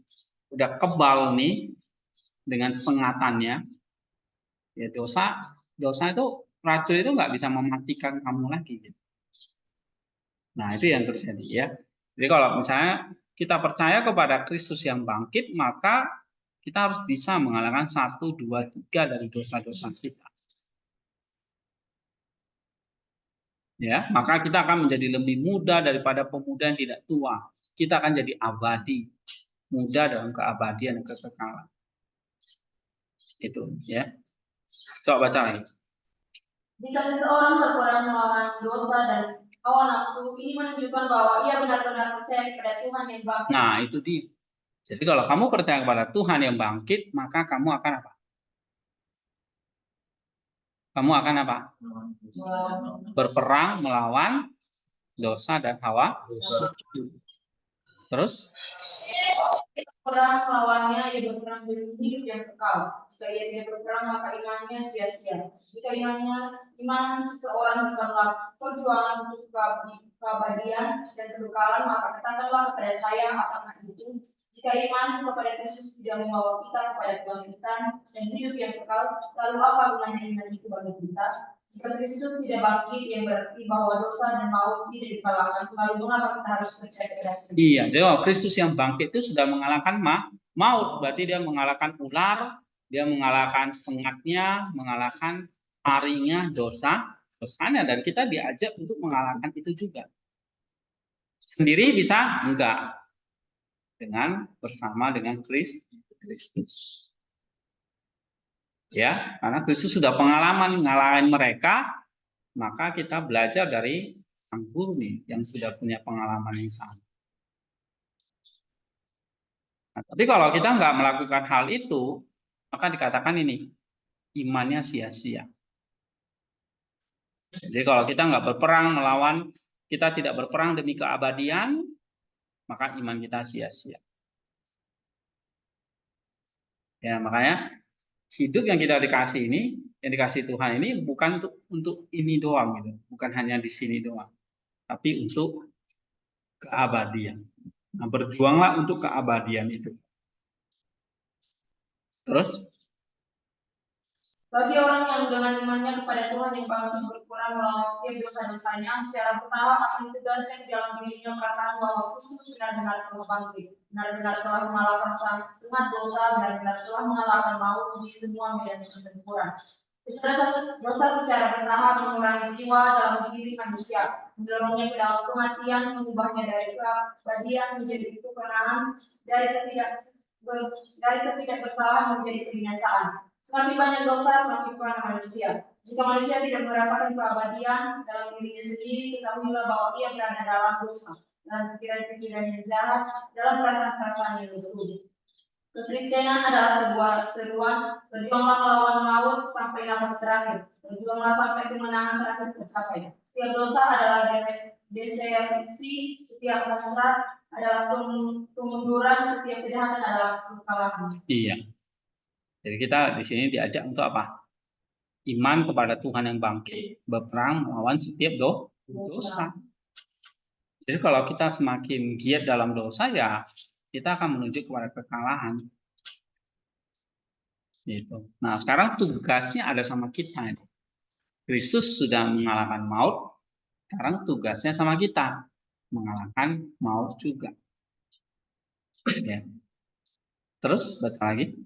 udah kebal nih dengan sengatannya, ya dosa itu racun itu nggak bisa mematikan kamu lagi. Gitu. Nah itu yang terjadi ya. Jadi kalau misalnya kita percaya kepada Kristus yang bangkit, maka kita harus bisa mengalahkan 1, 2, 3 dari dosa-dosa kita. Ya, maka kita akan menjadi lebih muda daripada pemuda yang tidak tua. Kita akan jadi abadi, muda dalam keabadian dan kekekalan. Itu ya. Coba baca lagi. Jika seseorang berperang melawan dosa dan hawa nafsu, ini menunjukkan bahwa ia benar-benar percaya kepada Tuhan yang bangkit. Nah, itu dia. Jadi kalau kamu percaya kepada Tuhan yang bangkit, maka kamu akan apa? kamu akan apa? Berperang melawan dosa dan hawa. Terus? Perang melawannya, ia berperang demi hidup yang kekal. Jika ia tidak berperang, maka imannya sia-sia. Jika iman seseorang bukanlah perjuangan untuk keabadian dan kekekalan, maka katakanlah kepada saya apakah itu. Jika iman kepada Kristus tidak membawa kita kepada kebangkitan dan hidup yang kekal, lalu apa gunanya iman itu bagi kita? Jika Kristus tidak bangkit, yang berarti bahwa dosa dan maut tidak dikalahkan. Lalu mengapa kita harus percaya kepada Kristus? Iya, jadi Kristus yang bangkit itu sudah mengalahkan maut. Berarti dia mengalahkan ular, dia mengalahkan sengatnya, mengalahkan taringnya dosanya. Dan kita diajak untuk mengalahkan itu juga. Sendiri bisa? Enggak. Bersama dengan Kristus. Ya, karena Kristus sudah pengalaman ngalahin mereka, maka kita belajar dari sang guru nih yang sudah punya pengalaman yang sama. Nah, tapi kalau kita nggak melakukan hal itu, maka dikatakan ini imannya sia-sia. Jadi kalau kita nggak berperang melawan, kita tidak berperang demi keabadian, maka iman kita sia-sia. Ya, makanya hidup yang kita dikasih ini, yang dikasih Tuhan ini bukan untuk ini doang gitu, bukan hanya di sini doang, tapi untuk keabadian. Nah, berjuanglah untuk keabadian itu. Terus? Bagi orang yang dengan imannya kepada Tuhan yang bangkit berkurang melawan setiap dosa-dosanya, secara bertahap akan ditegaskan di dalam dirinya perasaan bahwa Kristus benar-benar telah bangkit, benar-benar telah mengalahkan sengat dosa, benar-benar telah mengalahkan maut di semua medan pertempuran. Dosa secara bertahap mengurangi jiwa dalam diri manusia, mendorongnya ke dalam kematian, mengubahnya dari keabadian menjadi kepunahan, dari ketidakbersalahan menjadi kebinasaan. Semakin banyak dosa, semakin kurang manusia. Jika manusia tidak merasakan keabadian dalam dirinya sendiri, ketahuilah bahwa ia berada dalam dosa, dalam pikiran-pikiran yang jahat, dalam perasaan-perasaan yang lesu. Kekristenan adalah sebuah seruan, berjuanglah melawan maut sampai nafas terakhir, berjuanglah sampai kemenangan terakhir tercapai. Setiap dosa adalah desersi, setiap hasrat adalah kemunduran, setiap kejahatan adalah kekalahan. Iya. Jadi kita di sini diajak untuk apa? Iman kepada Tuhan yang bangkit, berperang melawan setiap dosa. Jadi kalau kita semakin giat dalam dosa, ya kita akan menuju kepada kekalahan. Gitu. Nah, sekarang tugasnya ada sama kita. Kristus sudah mengalahkan maut, sekarang tugasnya sama kita, mengalahkan maut juga. Ya. Terus, baca lagi.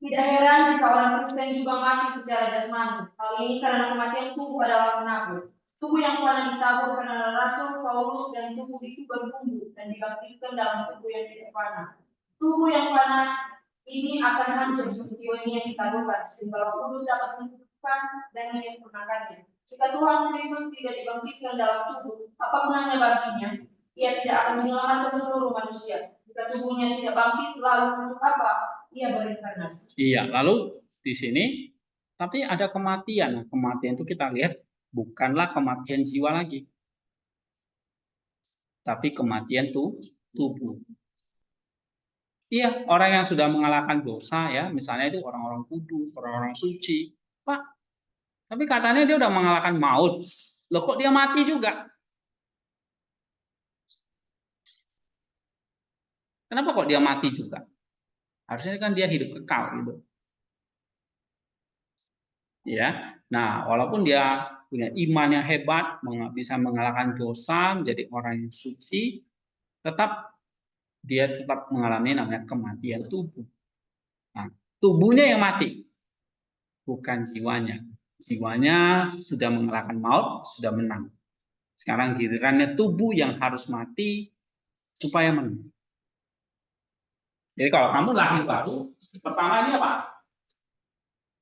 Tidak heran jika orang Kristen juga mati secara jasmani. Hal ini karena kematian tubuh adalah penakut. Tubuh yang pernah ditabur karena Rasul Paulus dan tubuh itu berbumbu dan dibangkitkan dalam tubuh yang tidak panah. Tubuh yang panah ini akan hancur seperti ini yang ditaburkan, sehingga Roh Kudus dapat menghidupkan dan menyempurnakannya. Jika Tuhan Kristus tidak dibangkitkan dalam tubuh, apa gunanya baginya? Ia tidak akan menyelamatkan seluruh manusia. Jika tubuhnya tidak bangkit, lalu untuk apa ia berinkarnasi? Iya, lalu di sini, tapi ada kematian. Nah, kematian itu kita lihat bukanlah kematian jiwa lagi, tapi kematian tubuh. Iya, orang yang sudah mengalahkan dosa ya, misalnya itu orang-orang kudus, orang-orang suci, Pak. Tapi katanya dia udah mengalahkan maut. Loh kok dia mati juga? Kenapa kok dia mati juga? Harusnya kan dia hidup kekal gitu. Ya. Nah, walaupun dia punya iman yang hebat, bisa mengalahkan dosa, menjadi orang yang suci, dia tetap mengalami namanya kematian tubuh. Nah, tubuhnya yang mati, bukan jiwanya. Jiwanya sudah mengalahkan maut, sudah menang. Sekarang gilirannya tubuh yang harus mati supaya menang. Jadi kalau kamu lahir baru, pertama ini apa?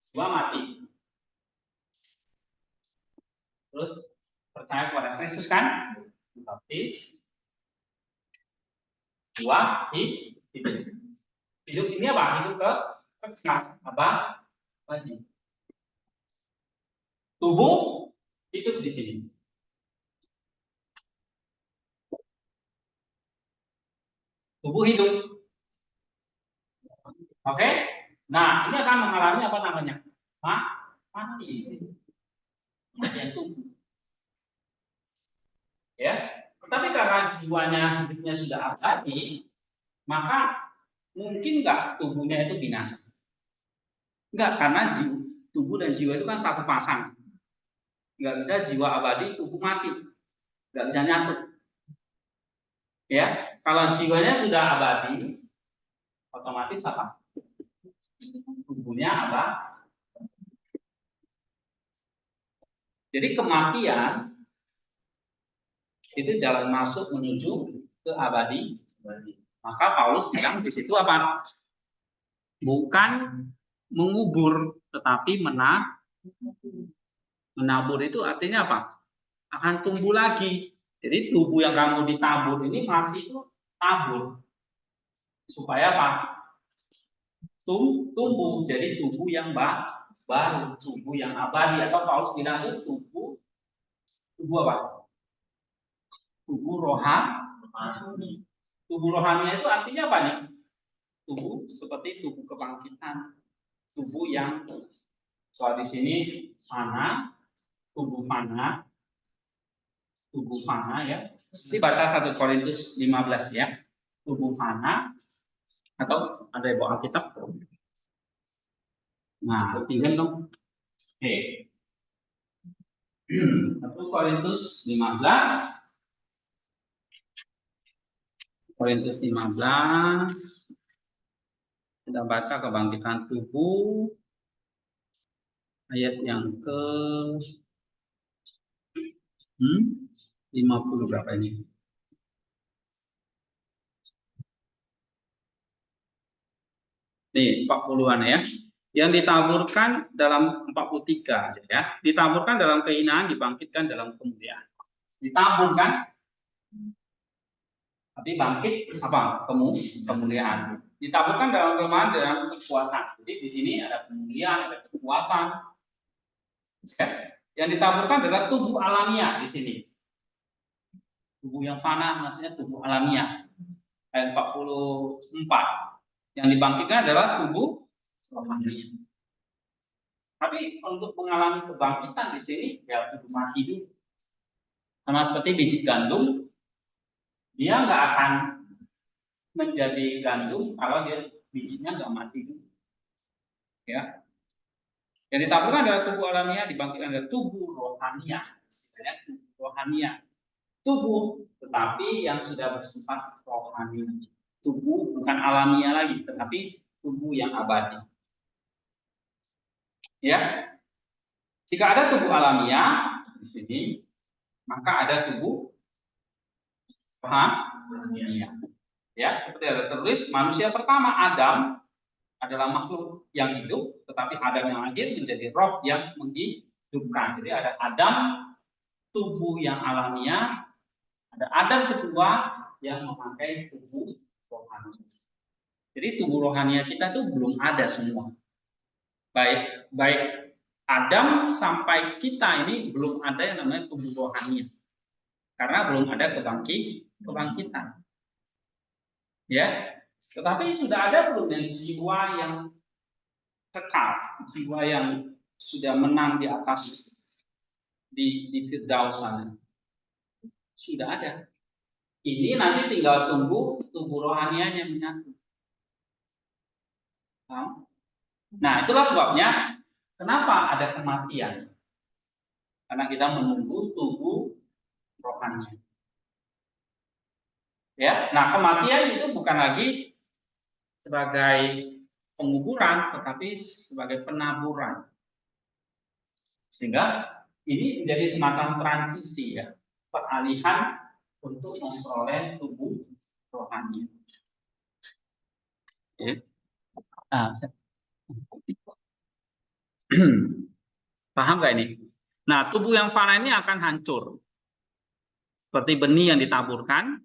Jiwa mati. Terus percaya kepada Kristus kan? Baptis. Jiwa hidup. Hidup ini apa? Hidup kekal. Apa? Lagi. Tubuh hidup di sini. Tubuh hidup. Oke? Nah, ini akan mengalami apa namanya? Mati di sini. Kematian tubuh. Ya. Tetapi karena jiwanya hidupnya sudah abadi, maka mungkin nggak tubuhnya itu binasa? Enggak, karena tubuh dan jiwa itu kan satu pasang. Nggak bisa jiwa abadi, tubuh mati. Nggak bisa nyatu. Ya, kalau jiwanya sudah abadi, otomatis apa? Tubuhnya apa? Jadi kematian itu jalan masuk menuju ke abadi. Maka Paulus bilang di situ apa? Bukan mengubur, tetapi menabur itu artinya apa? Akan tumbuh lagi. Jadi tubuh yang kamu ditabur ini masih itu tabur. Supaya apa? Tumbuh jadi tubuh yang baru, tubuh yang abadi, atau Paulus bilang itu tubuh apa? Tubuh rohani. Tubuh rohani itu artinya apa nih? Tubuh seperti tubuh kebangkitan, tubuh yang soal di sini fana, tubuh fana ya. Ini baca 1 Korintus 15 ya. Tubuh fana, atau ada yang bawa Alkitab? Nah, pinjam dong. Oke. 1 Korintus 15. Korintus 15. Kita baca kebangkitan tubuh ayat yang ke 50 berapa ini? Nih, 40-an ya. Yang ditaburkan dalam 43 aja ya. Ditaburkan dalam kehinaan, dibangkitkan dalam kemuliaan. Ditaburkan, tapi bangkit apa? Kemuliaan. Ditaburkan dalam kelemahan, dalam kekuatan. Jadi di sini ada kemuliaan, ada kekuatan. Ya. Yang ditaburkan adalah tubuh alamiah di sini. Tubuh yang fana maksudnya tubuh alamiah. Ayat 44. Yang dibangkitkan adalah tubuh rohani. Tapi untuk mengalami kebangkitan di sini ya tubuh mati dulu. Sama seperti biji gandum, dia nggak akan menjadi gandum kalau dia bijinya nggak mati dulu. Ya. Yang ditaburkan adalah tubuh alamiah, dibangkitkan adalah tubuh rohania. Istilahnya tubuh rohania. Tubuh, tetapi yang sudah bersifat rohani. Tubuh bukan alamiah lagi, tetapi tubuh yang abadi. Ya, jika ada tubuh alamiah di sini, maka ada tubuh rohani. Ya, seperti ada tertulis, manusia pertama Adam adalah makhluk yang hidup, tetapi Adam yang akhir menjadi roh yang menghidupkan. Jadi ada Adam tubuh yang alamiah, ada Adam kedua yang memakai tubuh rohani. Jadi tubuh rohania kita itu belum ada semua. Baik Adam sampai kita ini belum ada yang namanya tubuh rohani. Karena belum ada kebangkitan. Ya. Tetapi sudah ada belum yang jiwa yang kekal, jiwa yang sudah menang di atas di Firdaus sana. Sudah ada. Ini nanti tinggal tunggu tubuh rohanianya menyatu. Nah, itulah sebabnya kenapa ada kematian. Karena kita menunggu tubuh rohani. Ya, nah kematian itu bukan lagi sebagai penguburan, tetapi sebagai penaburan. Sehingga ini menjadi semacam transisi ya, peralihan untuk memperoleh tubuh rohani. Ya. Paham nggak ini? Nah, tubuh yang fana ini akan hancur. Seperti benih yang ditaburkan,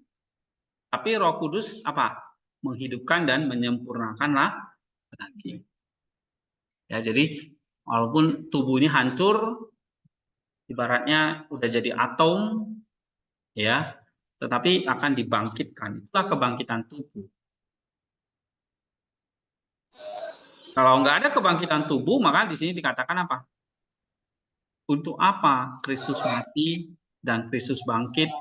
tapi Roh Kudus apa? Menghidupkan dan menyempurnakan lagi. Ya, jadi walaupun tubuh ini hancur, ibaratnya udah jadi atom, ya, tetapi akan dibangkitkan. Itulah kebangkitan tubuh. Kalau nggak ada kebangkitan tubuh, maka di sini dikatakan apa? Untuk apa Kristus mati dan Kristus bangkit?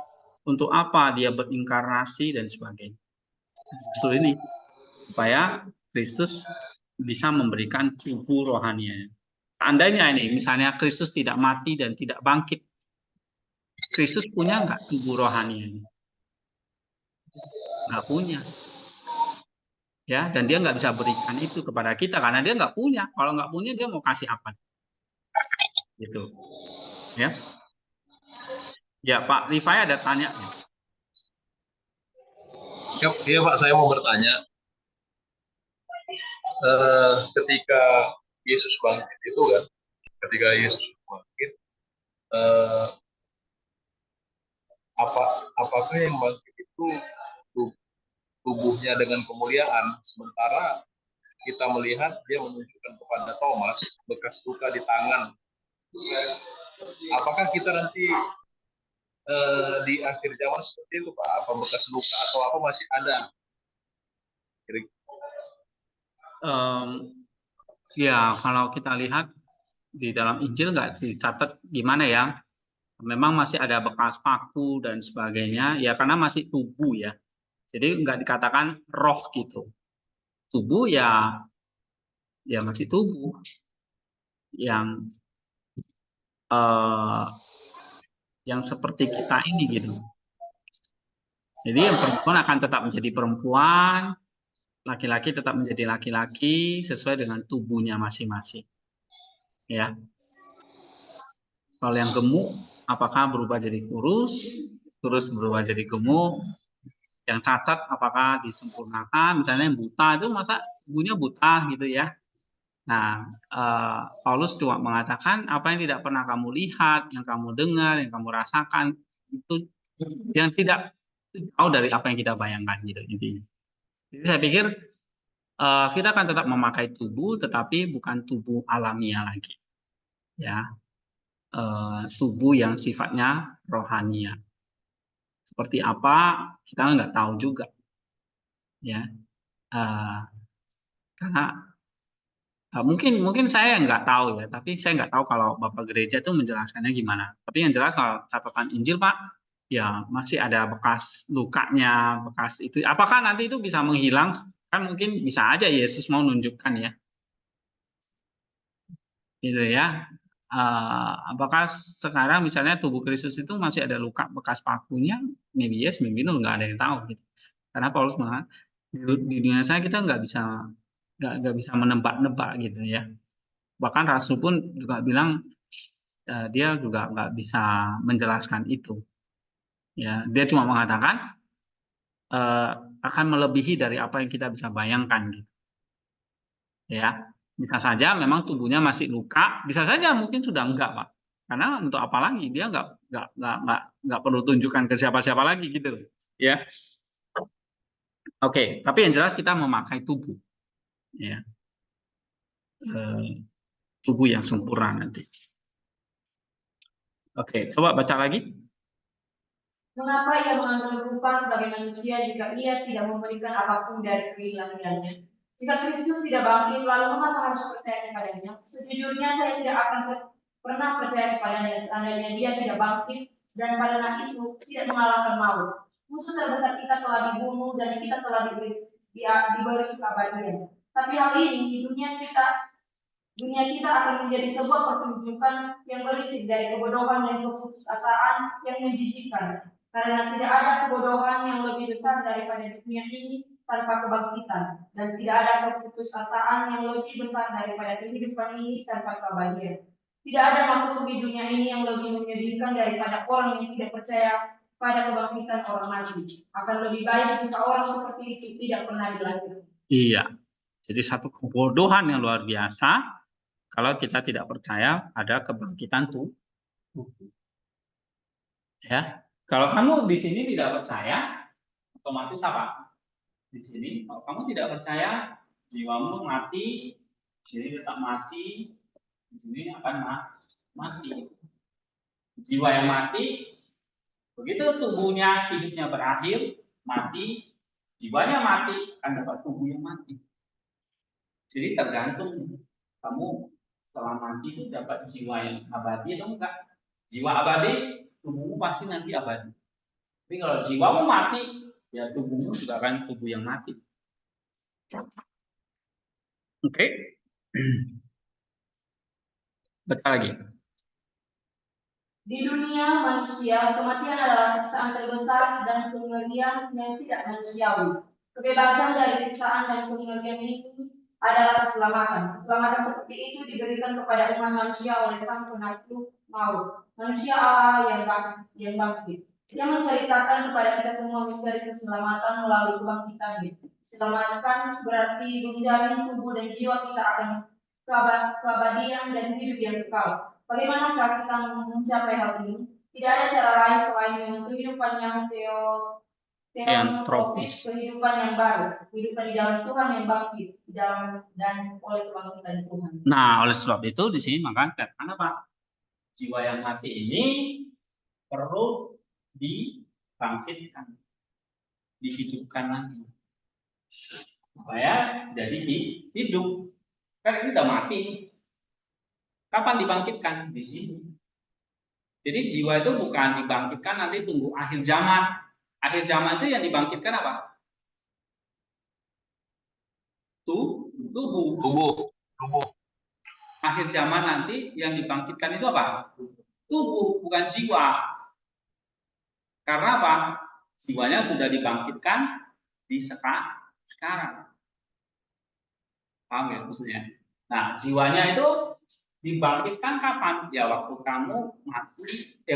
Untuk apa dia berinkarnasi dan sebagainya? Justru ini supaya Kristus bisa memberikan tubuh rohaninya. Seandainya ini, misalnya Kristus tidak mati dan tidak bangkit, Kristus punya nggak tubuh rohaninya? Nggak punya. Ya, dan dia nggak bisa berikan itu kepada kita karena dia nggak punya. Kalau nggak punya, dia mau kasih apa? Gitu. Ya, ya Pak Rifai ada tanya. Iya Pak, saya mau bertanya. Ketika Yesus bangkit itu kan, ketika Yesus bangkit, apakah yang bangkit itu tubuhnya dengan kemuliaan, sementara kita melihat dia menunjukkan kepada Thomas bekas luka di tangan. Apakah kita nanti di akhir zaman seperti itu Pak? Apa bekas luka atau apa masih ada? Ya, kalau kita lihat di dalam Injil nggak dicatat gimana ya. Memang masih ada bekas paku dan sebagainya, ya karena masih tubuh ya. Jadi nggak dikatakan roh gitu. Tubuh ya masih tubuh yang seperti kita ini gitu. Jadi yang perempuan akan tetap menjadi perempuan, laki-laki tetap menjadi laki-laki sesuai dengan tubuhnya masing-masing. Ya. Kalau yang gemuk, apakah berubah jadi kurus, terus berubah jadi gemuk? Yang cacat, apakah disempurnakan? Misalnya yang buta itu masa tubuhnya buta gitu ya? Nah, Paulus cuma mengatakan apa yang tidak pernah kamu lihat, yang kamu dengar, yang kamu rasakan itu yang tidak jauh dari apa yang kita bayangkan gitu intinya. Jadi saya pikir kita akan tetap memakai tubuh, tetapi bukan tubuh alamiah lagi, ya, tubuh yang sifatnya rohania. Seperti apa kita nggak tahu juga, ya, karena mungkin saya nggak tahu ya, tapi saya nggak tahu kalau Bapak Gereja itu menjelaskannya gimana. Tapi yang jelas kalau catatan Injil Pak, ya masih ada bekas lukanya, bekas itu. Apakah nanti itu bisa menghilang? Kan mungkin bisa aja Yesus mau nunjukkan ya, gitu ya. Apakah sekarang misalnya tubuh Kristus itu masih ada luka bekas pakunya? Maybe yes, maybe no, nggak ada yang tahu. Gitu. Karena Paulus mengatakan di dunia saya kita nggak bisa menebak-nebak gitu ya. Bahkan Rasul pun juga bilang dia juga nggak bisa menjelaskan itu. Ya, dia cuma mengatakan akan melebihi dari apa yang kita bisa bayangkan gitu. Ya, bisa saja memang tubuhnya masih luka, bisa saja mungkin sudah enggak Pak. Karena untuk apa lagi dia nggak perlu tunjukkan ke siapa-siapa lagi gitu. Ya, oke. Tapi yang jelas kita memakai tubuh, ya, tubuh yang sempurna nanti. Oke, coba baca lagi. Mengapa ia mengambil rupa sebagai manusia jika ia tidak memberikan apapun dari keilahiannya? Jika Kristus tidak bangkit, lalu mengapa harus percaya kepadanya? Sejujurnya saya tidak akan pernah percaya kepadanya seandainya dia tidak bangkit dan karena itu tidak mengalahkan maut. Musuh terbesar kita telah dibunuh dan kita telah diberi keabadian. Tapi hal ini di dunia kita akan menjadi sebuah pertunjukan yang berisik dari kebodohan dan keputusasaan yang menjijikkan. Karena tidak ada kebodohan yang lebih besar daripada dunia ini tanpa kebangkitan, dan tidak ada keputusasaan yang lebih besar daripada kehidupan ini tanpa keabadian. Tidak ada makhluk di dunia ini yang lebih menyedihkan daripada orang yang tidak percaya pada kebangkitan orang mati. Akan lebih baik jika orang seperti itu tidak pernah dilahirkan. Iya, jadi satu kebodohan yang luar biasa kalau kita tidak percaya ada kebangkitan tubuh. Ya, kalau kamu di sini tidak percaya, otomatis apa? Di sini, kalau kamu tidak percaya, jiwamu mati, di sini tetap mati, di sini akan mati. Jiwa yang mati, begitu tubuhnya hidupnya berakhir, mati, jiwanya mati, akan dapat tubuh yang mati. Jadi tergantung kamu setelah mati itu dapat jiwa yang abadi atau enggak. Jiwa abadi, tubuhmu pasti nanti abadi. Tapi kalau jiwamu mati, ya tubuhmu juga akan tubuh yang mati. Oke. Baca lagi. Di dunia manusia, kematian adalah siksaan terbesar dan kengerian yang tidak manusiawi. Kebebasan dari siksaan dan kengerian itu adalah keselamatan. Keselamatan seperti itu diberikan kepada umat manusia oleh Sang Penakluk Maut, manusia Allah yang bangkit. Dia menceritakan kepada kita semua misteri keselamatan melalui kebangkitannya. Selamatkan berarti menjamin tubuh dan jiwa kita akan keabadian dan hidup yang kekal. Bagaimanakah kita mencapai hal ini? Tidak ada cara lain selain dengan kehidupan yang teotropis, kehidupan yang baru, kehidupan di dalam Tuhan yang bangkit, di dalam dan oleh kebangkitan Tuhan. Nah, oleh sebab itu di sini maka katakan apa? Jiwa yang mati ini perlu dibangkitkan, dihidupkan lagi, supaya jadi hidup. Kan ini sudah mati. Kapan dibangkitkan? Di sini. Jadi jiwa itu bukan dibangkitkan nanti tunggu akhir zaman. Akhir zaman itu yang dibangkitkan apa? Tubuh. Akhir zaman nanti yang dibangkitkan itu apa? Tubuh, bukan jiwa. Karena apa? Jiwanya sudah dibangkitkan di sekarang. Paham ya maksudnya? Nah, jiwanya itu dibangkitkan kapan? Ya waktu kamu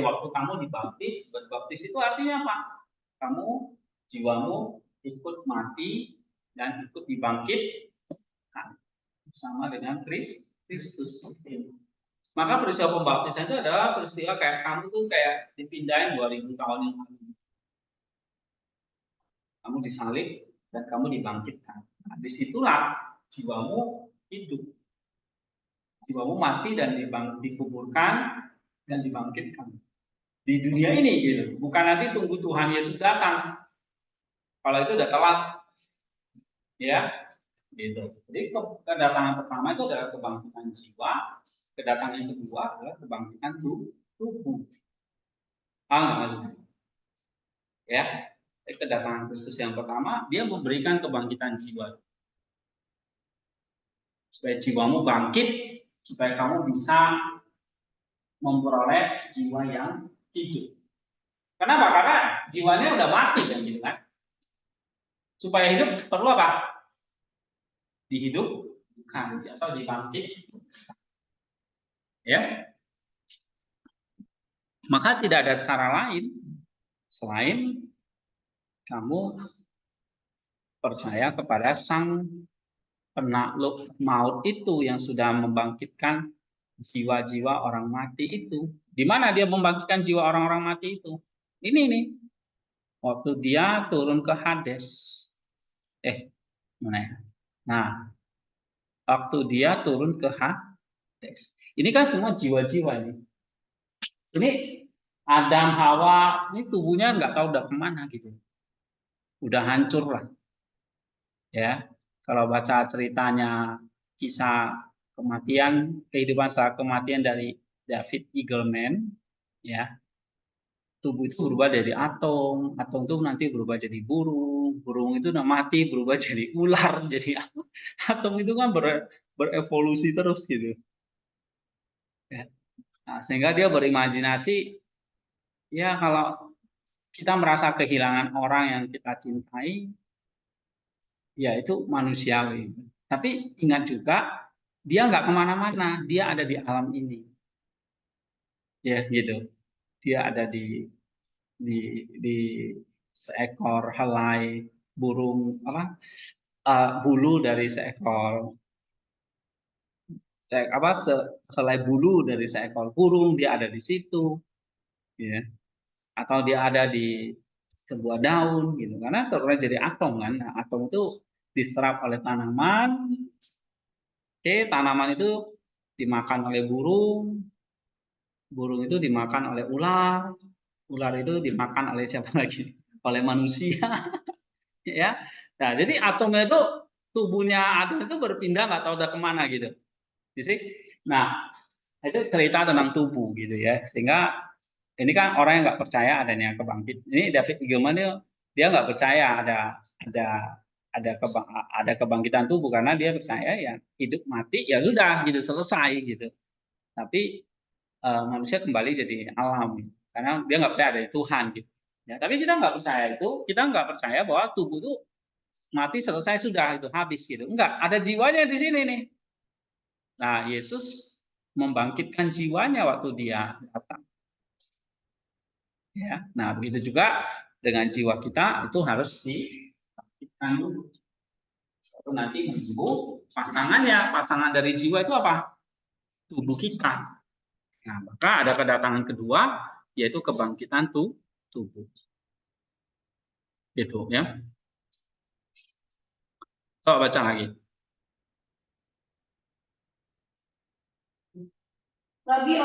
waktu kamu dibaptis. Berbaptis itu artinya apa? Kamu, jiwamu ikut mati dan ikut dibangkitkan bersama dengan Kristus. Maka peristiwa pembaptisan itu adalah peristiwa kayak kamu tuh kayak dipindahin 2000 tahun yang lalu. Kamu disalib dan kamu dibangkitkan. Nah, disitulah jiwamu hidup. Jiwamu mati dan dikuburkan dan dibangkitkan. Di dunia ini gitu. Bukan nanti tunggu Tuhan Yesus datang. Kalau itu udah telat. Ya, gitu. Jadi kedatangan pertama itu adalah kebangkitan jiwa, kedatangan yang kedua adalah kebangkitan tubuh. Paham nggak maksudnya? Ya, kedatangan Kristus yang pertama dia memberikan kebangkitan jiwa, supaya jiwamu bangkit, supaya kamu bisa memperoleh jiwa yang hidup. Kenapa? Karena jiwanya udah mati kan gitu kan. Supaya hidup perlu apa? Dihidupkan atau dibangkit. Ya. Maka tidak ada cara lain selain kamu percaya kepada Sang Penakluk Maut itu yang sudah membangkitkan jiwa-jiwa orang mati itu. Di mana dia membangkitkan jiwa orang-orang mati itu? Ini nih. Waktu dia turun ke Hades. Mana ya? Nah, waktu dia turun ke Hades. Ini kan semua jiwa-jiwa ini. Ini Adam, Hawa, ini tubuhnya nggak tahu udah kemana gitu. Udah hancur lah. Ya, kalau baca ceritanya kisah kematian, kehidupan setelah kematian dari David Eagleman, ya, tubuh itu berubah dari atom itu nanti berubah jadi burung, burung itu udah mati berubah jadi ular, jadi atom itu kan berevolusi terus gitu. Ya. Nah, sehingga dia berimajinasi, ya kalau kita merasa kehilangan orang yang kita cintai, ya itu manusiawi. Tapi ingat juga, dia nggak kemana-mana, dia ada di alam ini. Ya gitu. Dia ada di seekor helai burung bulu dari seekor helai bulu dari seekor burung, dia ada di situ, ya. Atau dia ada di sebuah daun gitu, karena turunnya jadi atom kan. Nah, atom itu diserap oleh tanaman, tanaman itu dimakan oleh burung, burung itu dimakan oleh ular, ular itu dimakan oleh siapa lagi? Oleh manusia, ya. Nah, jadi atomnya itu tubuhnya atom itu berpindah nggak tahu udah kemana gitu. Jadi, nah itu cerita tentang tubuh gitu ya. Sehingga ini kan orang yang nggak percaya adanya kebangkit. Ini David Gilman dia nggak percaya ada kebangkitan tubuh karena dia percaya ya hidup mati ya sudah gitu selesai gitu. Tapi manusia kembali jadi alam gitu. Karena dia nggak percaya ada Tuhan gitu. Ya, tapi kita nggak percaya itu, kita nggak percaya bahwa tubuh itu mati selesai sudah itu habis gitu. Enggak, ada jiwanya di sini nih. Nah, Yesus membangkitkan jiwanya waktu dia datang. Ya, nah begitu juga dengan jiwa kita itu harus dibangkitkan dulu. Lalu nanti menunggu pasangan dari jiwa itu apa? Tubuh kita. Nah, maka ada kedatangan kedua yaitu kebangkitan tubuh. Gitu ya. Coba baca lagi. Bagi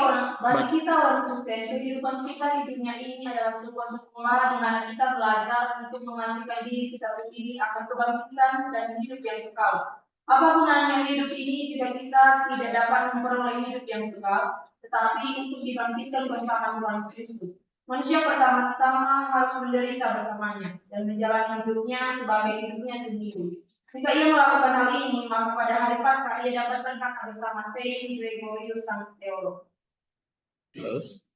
kita orang Kristen, kehidupan kita di dunia ini adalah sebuah sekolah di mana kita belajar untuk memastikan diri kita sendiri akan kebangkitan dan hidup yang kekal. Apa gunanya hidup ini jika kita tidak dapat memperoleh hidup yang kekal, tetapi untuk dibangkitkan bersama Tuhan Kristus. Manusia pertama-tama harus menderita bersamanya dan menjalani hidupnya sebagai hidupnya sendiri. Jika ia melakukan hal ini, maka pada hari Paskah ia dapat berkata bersama Saint Gregorius sang teolog. Terus?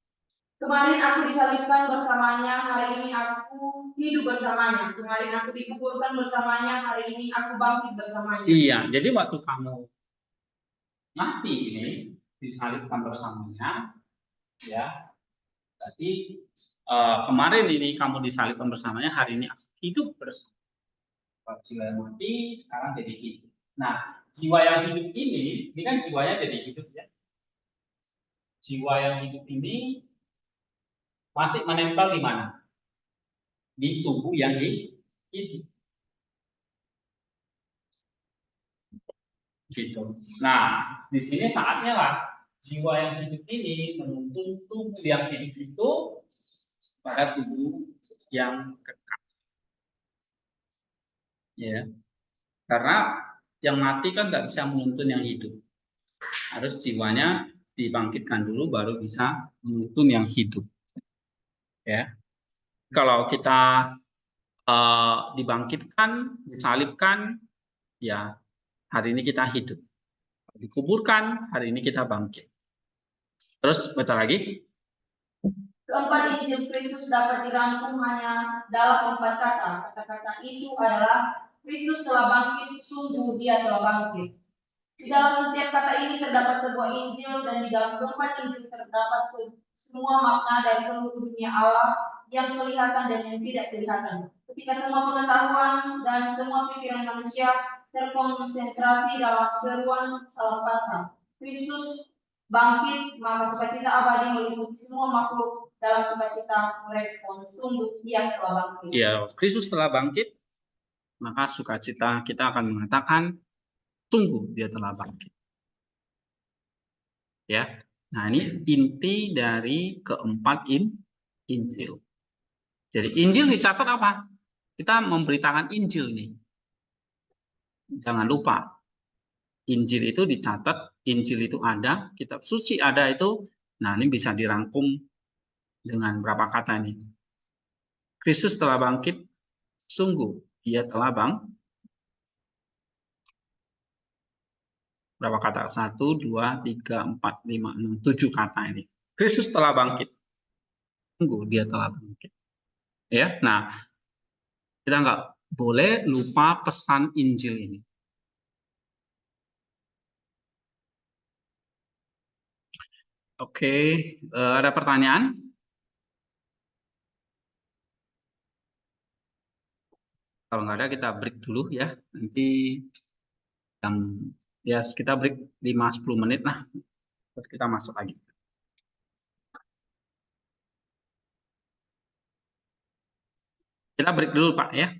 Kemarin aku disalibkan bersamanya, hari ini aku hidup bersamanya. Kemarin aku dikuburkan bersamanya, hari ini aku bangkit bersamanya. Iya, jadi waktu kamu mati ini disalibkan bersamanya, ya. Berarti kemarin ini kamu disalibkan bersamanya, hari ini aku hidup bersama. Kalau jiwa yang mati sekarang jadi hidup. Nah, jiwa yang hidup ini kan jiwanya jadi hidup ya. Jiwa yang hidup ini masih menempel di mana? Di tubuh yang hidup. Gitu. Nah, di sini saatnya lah jiwa yang hidup ini menuntun tubuh yang hidup itu pada tubuh yang kekal. Ya, karena yang mati kan nggak bisa menuntun yang hidup. Harus jiwanya dibangkitkan dulu baru bisa menuntun yang hidup. Ya, kalau kita dibangkitkan, disalibkan, ya hari ini kita hidup. Dikuburkan, hari ini kita bangkit. Terus baca lagi. Keempat Injil Kristus dapat dirangkum hanya dalam 4 kata. Kata-kata itu adalah Kristus telah bangkit, sungguh dia telah bangkit. Di dalam setiap kata ini terdapat sebuah Injil dan di dalam keempat Injil terdapat semua makna dari seluruh dunia Allah yang kelihatan dan yang tidak kelihatan. Ketika semua pengetahuan dan semua pikiran manusia terkonsentrasi dalam seruan salam Paskah, Kristus bangkit, maka sukacita abadi meliputi semua makhluk dalam sukacita merespon sungguh dia telah bangkit. Ya, Kristus telah bangkit, maka sukacita kita akan mengatakan sungguh dia telah bangkit. Ya. Nah, ini inti dari keempat Injil. Jadi Injil dicatat apa? Kita memberitakan Injil nih. Jangan lupa. Injil itu dicatat, Injil itu ada, kitab suci ada itu. Nah, ini bisa dirangkum dengan berapa kata nih? Kristus telah bangkit, sungguh dia telah berapa kata? 1, 2, 3, 4, 5, 6, 7 kata ini. Kristus telah bangkit. Sungguh dia telah bangkit. Ya, nah kita nggak boleh lupa pesan Injil ini. Oke, ada pertanyaan? Kalau nggak ada kita break dulu ya. Nanti kita break 5-10 menit lah. Terus kita masuk lagi. Kita break dulu Pak ya.